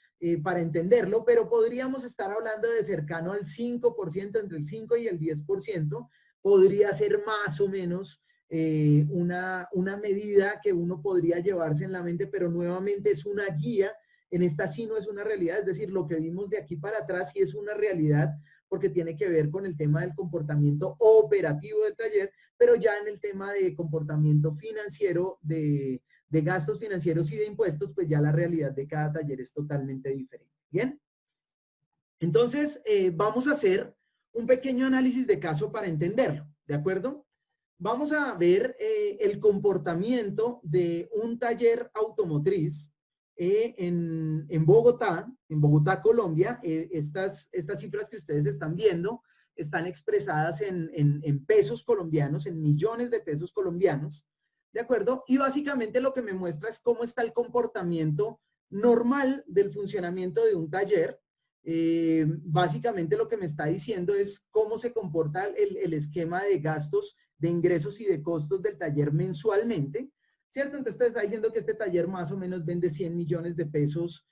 Speaker 1: para entenderlo, pero podríamos estar hablando de cercano al 5%, entre el 5 y el 10%, podría ser más o menos una medida que uno podría llevarse en la mente, pero nuevamente es una guía. En esta sí no es una realidad, es decir, lo que vimos de aquí para atrás sí es una realidad porque tiene que ver con el tema del comportamiento operativo del taller, pero ya en el tema de comportamiento financiero, de gastos financieros y de impuestos, pues ya la realidad de cada taller es totalmente diferente. ¿Bien? Entonces, vamos a hacer un pequeño análisis de caso para entenderlo, ¿de acuerdo? Vamos a ver el comportamiento de un taller automotriz en Bogotá, Colombia. Estas cifras que ustedes están viendo están expresadas en pesos colombianos, en millones de pesos colombianos, ¿de acuerdo? Y básicamente lo que me muestra es cómo está el comportamiento normal del funcionamiento de un taller. Básicamente lo que me está diciendo es cómo se comporta el esquema de gastos, de ingresos y de costos del taller mensualmente, ¿cierto? Entonces te está diciendo que este taller más o menos vende 100 millones de pesos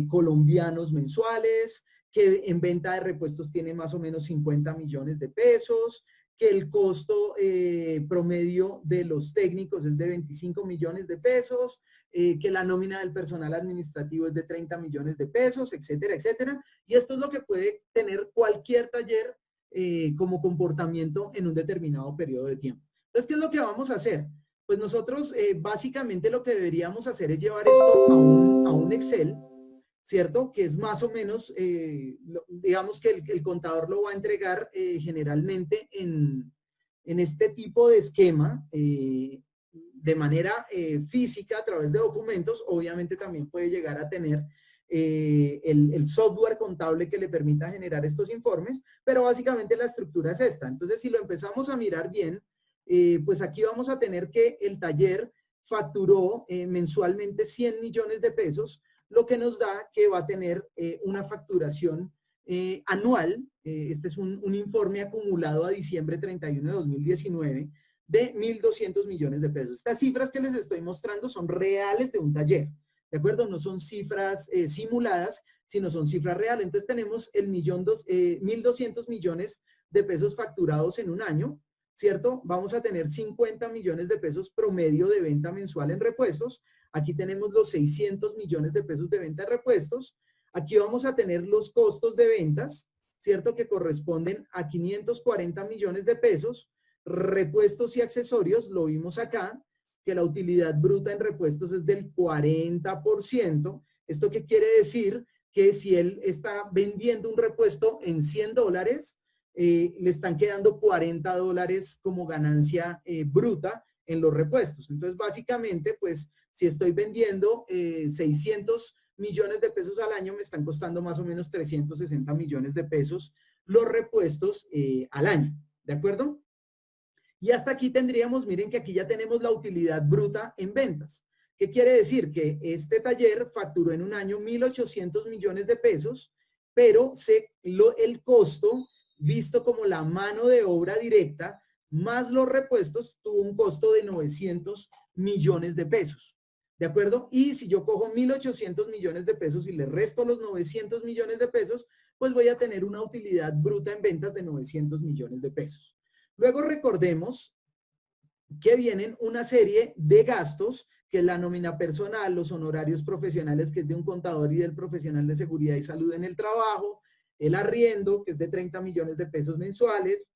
Speaker 1: colombianos mensuales, que en venta de repuestos tiene más o menos 50 millones de pesos, que el costo promedio de los técnicos es de 25 millones de pesos, que la nómina del personal administrativo es de 30 millones de pesos, etcétera, etcétera. Y esto es lo que puede tener cualquier taller como comportamiento en un determinado periodo de tiempo. Entonces, ¿qué es lo que vamos a hacer? Pues nosotros básicamente lo que deberíamos hacer es llevar esto a un Excel, ¿cierto? Que es más o menos, digamos que el contador lo va a entregar generalmente en este tipo de esquema, de manera física a través de documentos. Obviamente también puede llegar a tener el software contable que le permita generar estos informes, pero básicamente la estructura es esta. Entonces, si lo empezamos a mirar bien, pues aquí vamos a tener que el taller facturó mensualmente 100 millones de pesos, lo que nos da que va a tener una facturación anual, este es un informe acumulado a diciembre 31 de 2019, de 1.200 millones de pesos. Estas cifras que les estoy mostrando son reales de un taller, ¿de acuerdo? No son cifras simuladas, sino son cifras reales. Entonces tenemos el 1.200 millones de pesos facturados en un año, ¿cierto? Vamos a tener 50 millones de pesos promedio de venta mensual en repuestos. Aquí tenemos los 600 millones de pesos de venta de repuestos. Aquí vamos a tener los costos de ventas, ¿cierto? Que corresponden a 540 millones de pesos. Repuestos y accesorios, lo vimos acá, que la utilidad bruta en repuestos es del 40%. ¿Esto qué quiere decir? Que si él está vendiendo un repuesto en $100, le están quedando $40 como ganancia bruta en los repuestos. Entonces, básicamente, pues, si estoy vendiendo 600 millones de pesos al año, me están costando más o menos 360 millones de pesos los repuestos al año. ¿De acuerdo? Y hasta aquí tendríamos, miren que aquí ya tenemos la utilidad bruta en ventas. ¿Qué quiere decir? Que este taller facturó en un año 1.800 millones de pesos, pero el costo, visto como la mano de obra directa, más los repuestos, tuvo un costo de 900 millones de pesos. ¿De acuerdo? Y si yo cojo 1.800 millones de pesos y le resto los 900 millones de pesos, pues voy a tener una utilidad bruta en ventas de 900 millones de pesos. Luego recordemos que vienen una serie de gastos, que es la nómina personal, los honorarios profesionales, que es de un contador y del profesional de seguridad y salud en el trabajo, el arriendo, que es de 30 millones de pesos mensuales,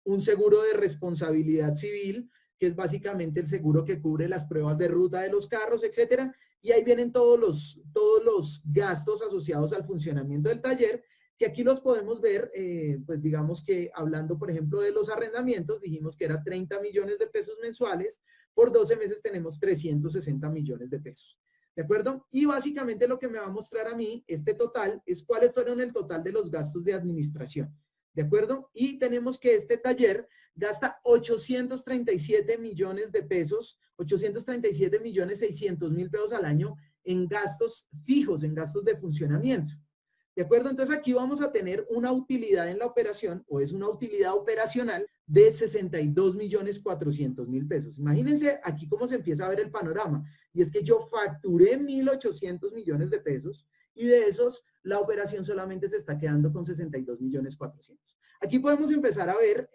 Speaker 1: un seguro de responsabilidad civil, que es básicamente el seguro que cubre las pruebas de ruta de los carros, etcétera. Y ahí vienen todos los gastos asociados al funcionamiento del taller, que aquí los podemos ver, pues digamos que hablando, por ejemplo, de los arrendamientos, dijimos que era 30 millones de pesos mensuales, por 12 meses tenemos 360 millones de pesos. ¿De acuerdo? Y básicamente lo que me va a mostrar a mí, este total, es cuáles fueron el total de los gastos de administración. ¿De acuerdo? Y tenemos que este taller gasta 837 millones de pesos, 837 millones 600 mil pesos al año en gastos fijos, en gastos de funcionamiento. ¿De acuerdo? Entonces aquí vamos a tener una utilidad en la operación, o es una utilidad operacional de 62 millones 400 mil pesos. Imagínense aquí cómo se empieza a ver el panorama. Y es que yo facturé 1.800 millones de pesos y de esos la operación solamente se está quedando con 62 millones 400. Aquí podemos empezar a ver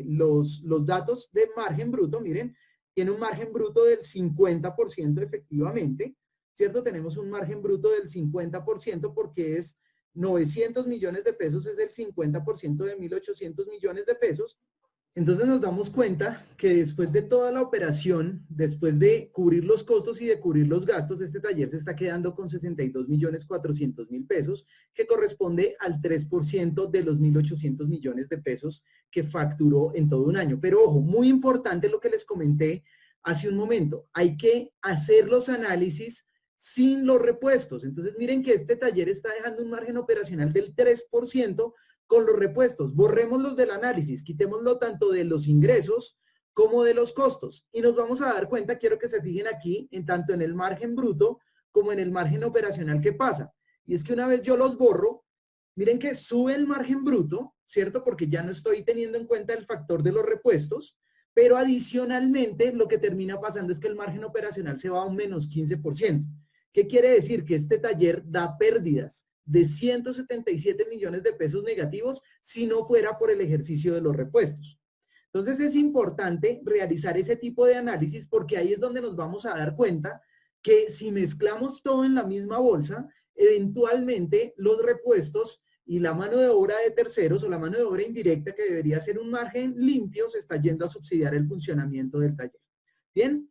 Speaker 1: los datos de margen bruto. Miren, tiene un margen bruto del 50% efectivamente, ¿cierto? Tenemos un margen bruto del 50% porque es 900 millones de pesos, es el 50% de 1.800 millones de pesos. Entonces nos damos cuenta que después de toda la operación, después de cubrir los costos y de cubrir los gastos, este taller se está quedando con 62 millones 400 mil pesos, que corresponde al 3% de los 1.800 millones de pesos que facturó en todo un año. Pero ojo, muy importante lo que les comenté hace un momento, hay que hacer los análisis sin los repuestos. Entonces miren que este taller está dejando un margen operacional del 3% con los repuestos. Borrémoslos del análisis, quitémoslo tanto de los ingresos como de los costos. Y nos vamos a dar cuenta, quiero que se fijen aquí, en tanto en el margen bruto como en el margen operacional, ¿qué pasa? Y es que una vez yo los borro, miren que sube el margen bruto, ¿cierto? Porque ya no estoy teniendo en cuenta el factor de los repuestos, pero adicionalmente lo que termina pasando es que el margen operacional se va a un menos 15%. ¿Qué quiere decir? Que este taller da pérdidas de 177 millones de pesos negativos si no fuera por el ejercicio de los repuestos. Entonces es importante realizar ese tipo de análisis porque ahí es donde nos vamos a dar cuenta que si mezclamos todo en la misma bolsa, eventualmente los repuestos y la mano de obra de terceros o la mano de obra indirecta, que debería ser un margen limpio, se está yendo a subsidiar el funcionamiento del taller. Bien,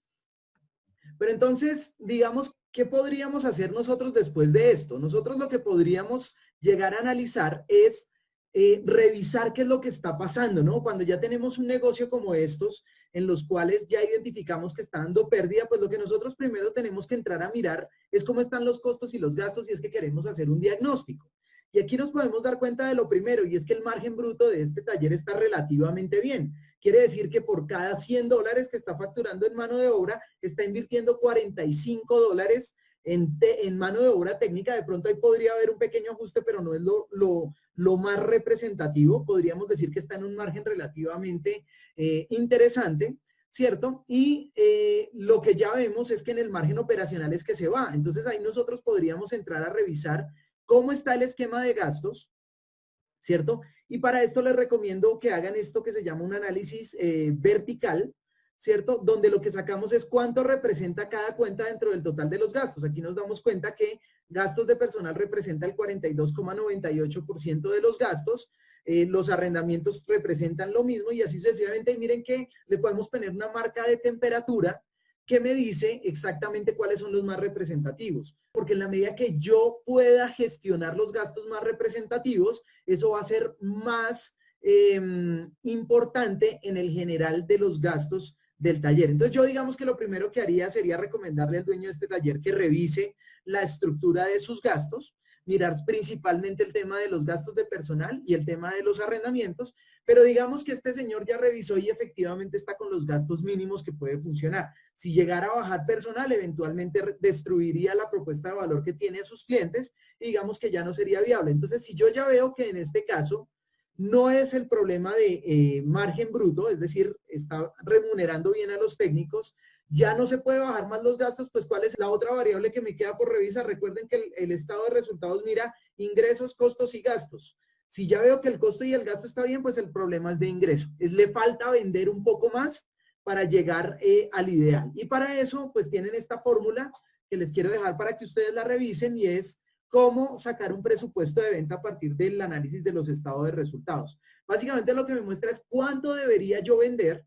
Speaker 1: pero entonces, digamos, ¿qué podríamos hacer nosotros después de esto? Nosotros lo que podríamos llegar a analizar es revisar qué es lo que está pasando, ¿no? Cuando ya tenemos un negocio como estos, en los cuales ya identificamos que está dando pérdida, pues lo que nosotros primero tenemos que entrar a mirar es cómo están los costos y los gastos, y es que queremos hacer un diagnóstico. Y aquí nos podemos dar cuenta de lo primero, y es que el margen bruto de este taller está relativamente bien. Quiere decir que por cada $100 que está facturando en mano de obra, está invirtiendo $45 en mano de obra técnica. De pronto ahí podría haber un pequeño ajuste, pero no es lo más representativo. Podríamos decir que está en un margen relativamente interesante, ¿cierto? Y lo que ya vemos es que en el margen operacional es que se va. Entonces ahí nosotros podríamos entrar a revisar cómo está el esquema de gastos, ¿cierto? Y para esto les recomiendo que hagan esto que se llama un análisis vertical, ¿cierto? Donde lo que sacamos es cuánto representa cada cuenta dentro del total de los gastos. Aquí nos damos cuenta que gastos de personal representa el 42,98% de los gastos, los arrendamientos representan lo mismo y así sucesivamente. Y miren que le podemos poner una marca de temperatura que me dice exactamente cuáles son los más representativos. Porque en la medida que yo pueda gestionar los gastos más representativos, eso va a ser más importante en el general de los gastos del taller. Entonces yo digamos que lo primero que haría sería recomendarle al dueño de este taller que revise la estructura de sus gastos, mirar principalmente el tema de los gastos de personal y el tema de los arrendamientos, pero digamos que este señor ya revisó y efectivamente está con los gastos mínimos que puede funcionar. Si llegara a bajar personal, eventualmente destruiría la propuesta de valor que tiene a sus clientes y digamos que ya no sería viable. Entonces, si yo ya veo que en este caso no es el problema de margen bruto, es decir, está remunerando bien a los técnicos, ya no se puede bajar más los gastos, pues ¿cuál es la otra variable que me queda por revisar? Recuerden que el estado de resultados mira ingresos, costos y gastos. Si ya veo que el costo y el gasto está bien, pues el problema es de ingreso. Le falta vender un poco más para llegar al ideal. Y para eso, pues tienen esta fórmula que les quiero dejar para que ustedes la revisen y es cómo sacar un presupuesto de venta a partir del análisis de los estados de resultados. Básicamente lo que me muestra es cuánto debería yo vender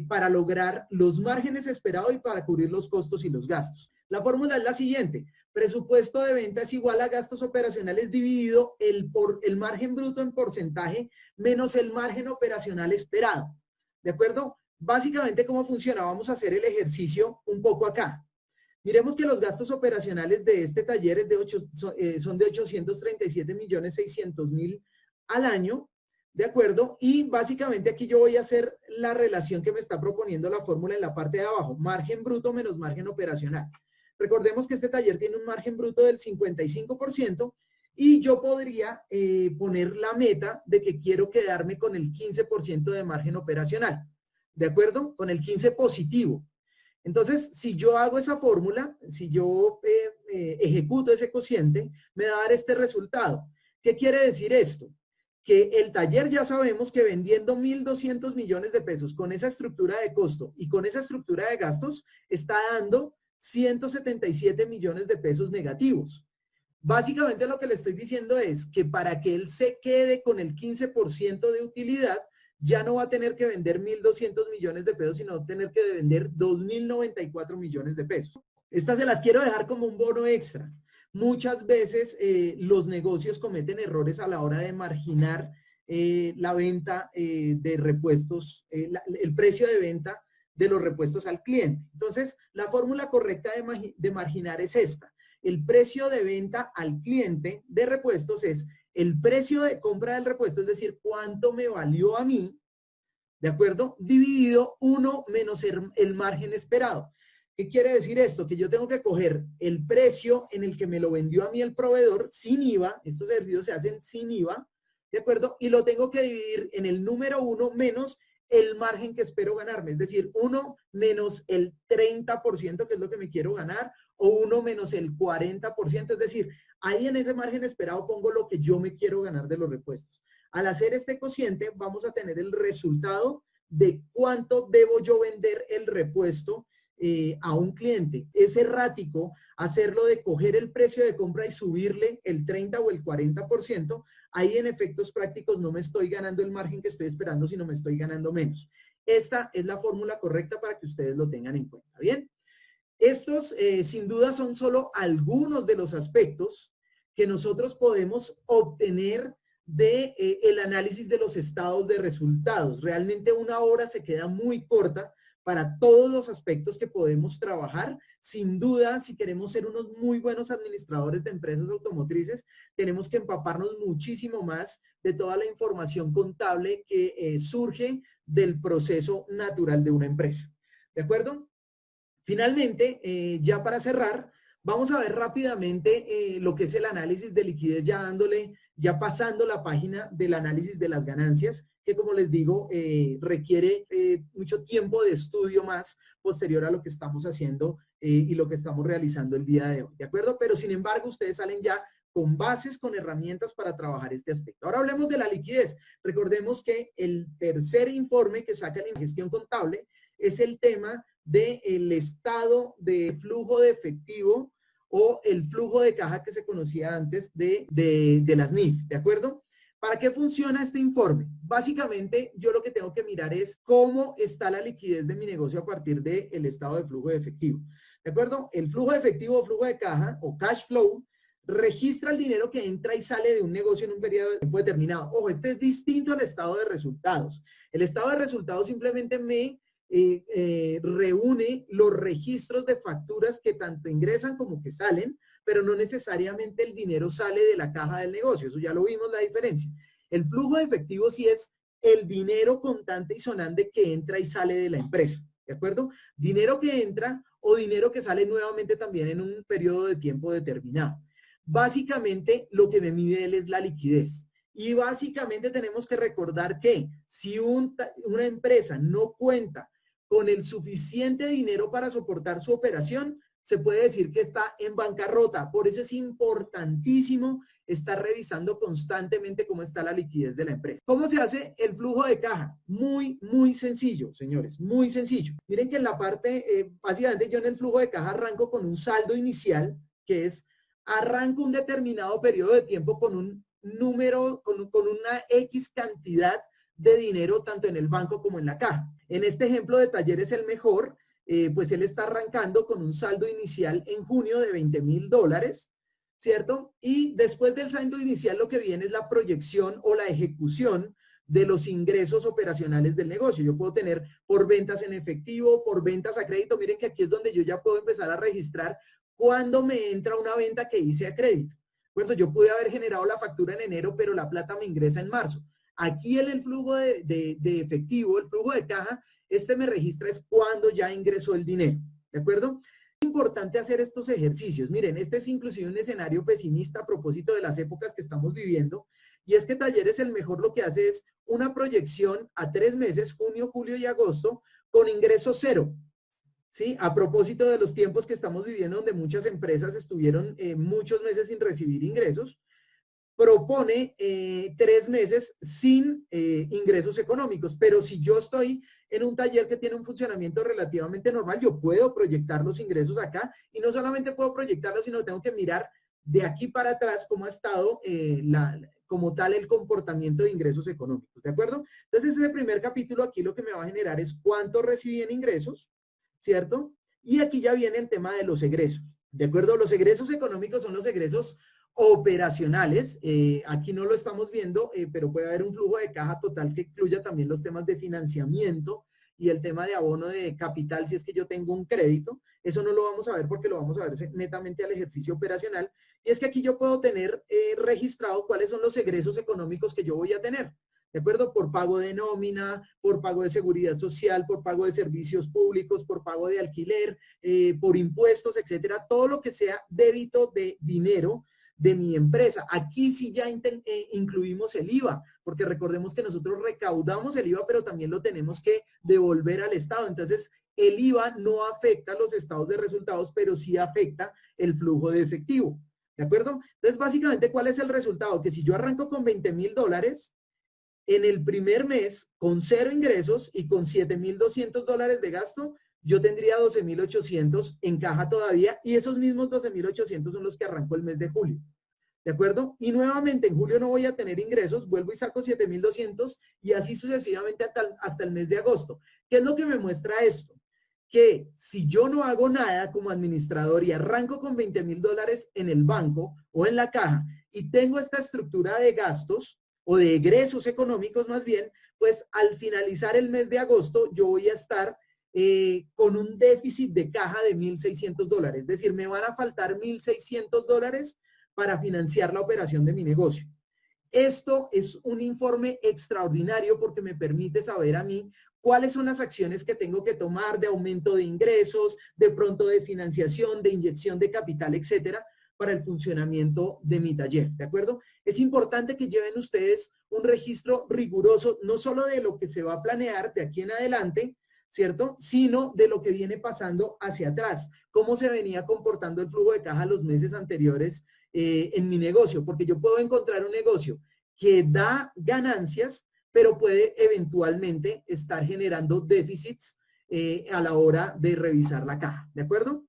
Speaker 1: para lograr los márgenes esperados y para cubrir los costos y los gastos. La fórmula es la siguiente. Presupuesto de venta es igual a gastos operacionales dividido el margen bruto en porcentaje menos el margen operacional esperado. ¿De acuerdo? Básicamente, ¿cómo funciona? Vamos a hacer el ejercicio un poco acá. Miremos que los gastos operacionales de este taller son de 837.600.000 al año, ¿de acuerdo? Y básicamente aquí yo voy a hacer la relación que me está proponiendo la fórmula en la parte de abajo, margen bruto menos margen operacional. Recordemos que este taller tiene un margen bruto del 55% y yo podría poner la meta de que quiero quedarme con el 15% de margen operacional, ¿de acuerdo? Con el 15 positivo. Entonces, si yo hago esa fórmula, si yo ejecuto ese cociente, me va a dar este resultado. ¿Qué quiere decir esto? Que el taller ya sabemos que vendiendo 1.200 millones de pesos con esa estructura de costo y con esa estructura de gastos, está dando 177 millones de pesos negativos. Básicamente lo que le estoy diciendo es que para que él se quede con el 15% de utilidad, ya no va a tener que vender 1.200 millones de pesos, sino va a tener que vender 2.094 millones de pesos. Estas se las quiero dejar como un bono extra. Muchas veces los negocios cometen errores a la hora de marginar la venta de repuestos, el precio de venta de los repuestos al cliente. Entonces, la fórmula correcta de marginar es esta. El precio de venta al cliente de repuestos es el precio de compra del repuesto, es decir, cuánto me valió a mí, ¿de acuerdo? Dividido 1 menos el margen esperado. ¿Qué quiere decir esto? Que yo tengo que coger el precio en el que me lo vendió a mí el proveedor sin IVA, estos ejercicios se hacen sin IVA, ¿de acuerdo? Y lo tengo que dividir en el número 1 menos el margen que espero ganarme, es decir, 1 menos el 30%, que es lo que me quiero ganar, o 1 menos el 40%, es decir, ahí en ese margen esperado pongo lo que yo me quiero ganar de los repuestos. Al hacer este cociente, vamos a tener el resultado de cuánto debo yo vender el repuesto a un cliente. Es errático hacerlo de coger el precio de compra y subirle el 30 o el 40%. Ahí en efectos prácticos no me estoy ganando el margen que estoy esperando, sino me estoy ganando menos. Esta es la fórmula correcta para que ustedes lo tengan en cuenta. ¿Bien? Estos, sin duda, son solo algunos de los aspectos que nosotros podemos obtener de el análisis de los estados de resultados. Realmente una hora se queda muy corta para todos los aspectos que podemos trabajar. Sin duda, si queremos ser unos muy buenos administradores de empresas automotrices, tenemos que empaparnos muchísimo más de toda la información contable que surge del proceso natural de una empresa. ¿De acuerdo? Finalmente, ya para cerrar, vamos a ver rápidamente lo que es el análisis de liquidez, ya pasando la página del análisis de las ganancias, que como les digo, requiere mucho tiempo de estudio más posterior a lo que estamos haciendo y lo que estamos realizando el día de hoy, ¿de acuerdo? Pero sin embargo, ustedes salen ya con bases, con herramientas para trabajar este aspecto. Ahora hablemos de la liquidez. Recordemos que el tercer informe que saca la gestión contable es el tema del estado de flujo de efectivo o el flujo de caja que se conocía antes de las NIF, ¿de acuerdo? ¿Para qué funciona este informe? Básicamente, yo lo que tengo que mirar es cómo está la liquidez de mi negocio a partir del estado de flujo de efectivo, ¿de acuerdo? El flujo de efectivo o flujo de caja o cash flow registra el dinero que entra y sale de un negocio en un periodo de tiempo determinado. Ojo, este es distinto al estado de resultados. El estado de resultados simplemente me reúne los registros de facturas que tanto ingresan como que salen, pero no necesariamente el dinero sale de la caja del negocio. Eso ya lo vimos la diferencia. El flujo de efectivo sí es el dinero contante y sonante que entra y sale de la empresa, ¿de acuerdo? Dinero que entra o dinero que sale nuevamente también en un periodo de tiempo determinado. Básicamente lo que me mide él es la liquidez. Y básicamente tenemos que recordar que si una empresa no cuenta con el suficiente dinero para soportar su operación, se puede decir que está en bancarrota. Por eso es importantísimo estar revisando constantemente cómo está la liquidez de la empresa. ¿Cómo se hace el flujo de caja? Muy, muy sencillo, señores, muy sencillo. Miren que en la parte, básicamente yo en el flujo de caja arranco con un saldo inicial, que es, arranco un determinado periodo de tiempo con un número, con una X cantidad de dinero tanto en el banco como en la caja. En este ejemplo de Talleres El Mejor, pues él está arrancando con un saldo inicial en junio de $20,000, ¿cierto? Y después del saldo inicial lo que viene es la proyección o la ejecución de los ingresos operacionales del negocio. Yo puedo tener por ventas en efectivo, por ventas a crédito. Miren que aquí es donde yo ya puedo empezar a registrar cuándo me entra una venta que hice a crédito. Bueno, yo pude haber generado la factura en enero, pero la plata me ingresa en marzo. Aquí en el flujo de efectivo, el flujo de caja, me registra es cuando ya ingresó el dinero, ¿de acuerdo? Es importante hacer estos ejercicios. Miren, este es inclusive un escenario pesimista a propósito de las épocas que estamos viviendo, y es que Talleres El Mejor lo que hace es una proyección a 3 meses, junio, julio y agosto, con ingreso cero. ¿Sí? A propósito de los tiempos que estamos viviendo, donde muchas empresas estuvieron muchos meses sin recibir ingresos, propone 3 meses sin ingresos económicos. Pero si yo estoy en un taller que tiene un funcionamiento relativamente normal, yo puedo proyectar los ingresos acá, y no solamente puedo proyectarlos, sino tengo que mirar de aquí para atrás cómo ha estado como tal el comportamiento de ingresos económicos, ¿de acuerdo? Entonces, ese primer capítulo aquí lo que me va a generar es cuánto recibí en ingresos, ¿cierto? Y aquí ya viene el tema de los egresos, ¿de acuerdo? Los egresos económicos son los egresos operacionales. Aquí no lo estamos viendo, pero puede haber un flujo de caja total que incluya también los temas de financiamiento y el tema de abono de capital si es que yo tengo un crédito. Eso no lo vamos a ver porque lo vamos a ver netamente al ejercicio operacional. Y es que aquí yo puedo tener registrado cuáles son los egresos económicos que yo voy a tener, ¿de acuerdo? Por pago de nómina, por pago de seguridad social, por pago de servicios públicos, por pago de alquiler, por impuestos, etcétera. Todo lo que sea débito de dinero de mi empresa. Aquí sí ya incluimos el IVA, porque recordemos que nosotros recaudamos el IVA, pero también lo tenemos que devolver al Estado. Entonces, el IVA no afecta los estados de resultados, pero sí afecta el flujo de efectivo. ¿De acuerdo? Entonces, básicamente, ¿cuál es el resultado? Que si yo arranco con $20,000, en el primer mes, con 0 ingresos y con $7,200 de gasto, yo tendría 12,800 en caja todavía, y esos mismos 12,800 son los que arrancó el mes de julio. ¿De acuerdo? Y nuevamente en julio no voy a tener ingresos, vuelvo y saco 7,200 y así sucesivamente hasta el mes de agosto. ¿Qué es lo que me muestra esto? Que si yo no hago nada como administrador y arranco con $20,000 en el banco o en la caja y tengo esta estructura de gastos o de egresos económicos más bien, pues al finalizar el mes de agosto yo voy a estar con un déficit de caja de $1,600. Es decir, me van a faltar $1,600 para financiar la operación de mi negocio. Esto es un informe extraordinario porque me permite saber a mí cuáles son las acciones que tengo que tomar de aumento de ingresos, de pronto de financiación, de inyección de capital, etcétera, para el funcionamiento de mi taller, ¿de acuerdo? Es importante que lleven ustedes un registro riguroso, no solo de lo que se va a planear de aquí en adelante, ¿cierto? Sino de lo que viene pasando hacia atrás, cómo se venía comportando el flujo de caja los meses anteriores en mi negocio, porque yo puedo encontrar un negocio que da ganancias, pero puede eventualmente estar generando déficits a la hora de revisar la caja, ¿de acuerdo?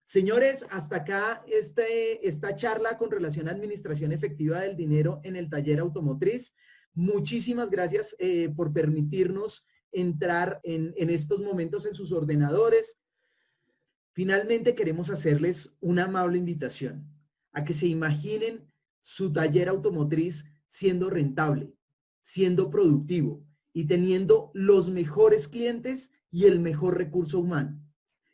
Speaker 1: Señores, hasta acá esta charla con relación a administración efectiva del dinero en el taller automotriz. Muchísimas gracias por permitirnos entrar en estos momentos en sus ordenadores. Finalmente queremos hacerles una amable invitación a que se imaginen su taller automotriz siendo rentable, siendo productivo y teniendo los mejores clientes y el mejor recurso humano.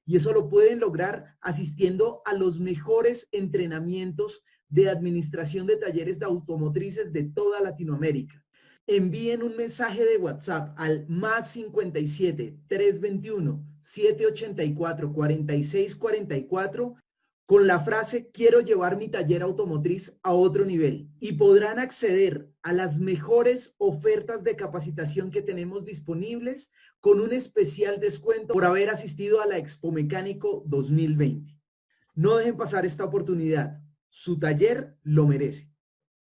Speaker 1: Y eso lo pueden lograr asistiendo a los mejores entrenamientos de administración de talleres de automotrices de toda Latinoamérica. Envíen un mensaje de WhatsApp al +57 321 784 4644 con la frase "quiero llevar mi taller automotriz a otro nivel", y podrán acceder a las mejores ofertas de capacitación que tenemos disponibles con un especial descuento por haber asistido a la Expo Mecánico 2020. No dejen pasar esta oportunidad. Su taller lo merece.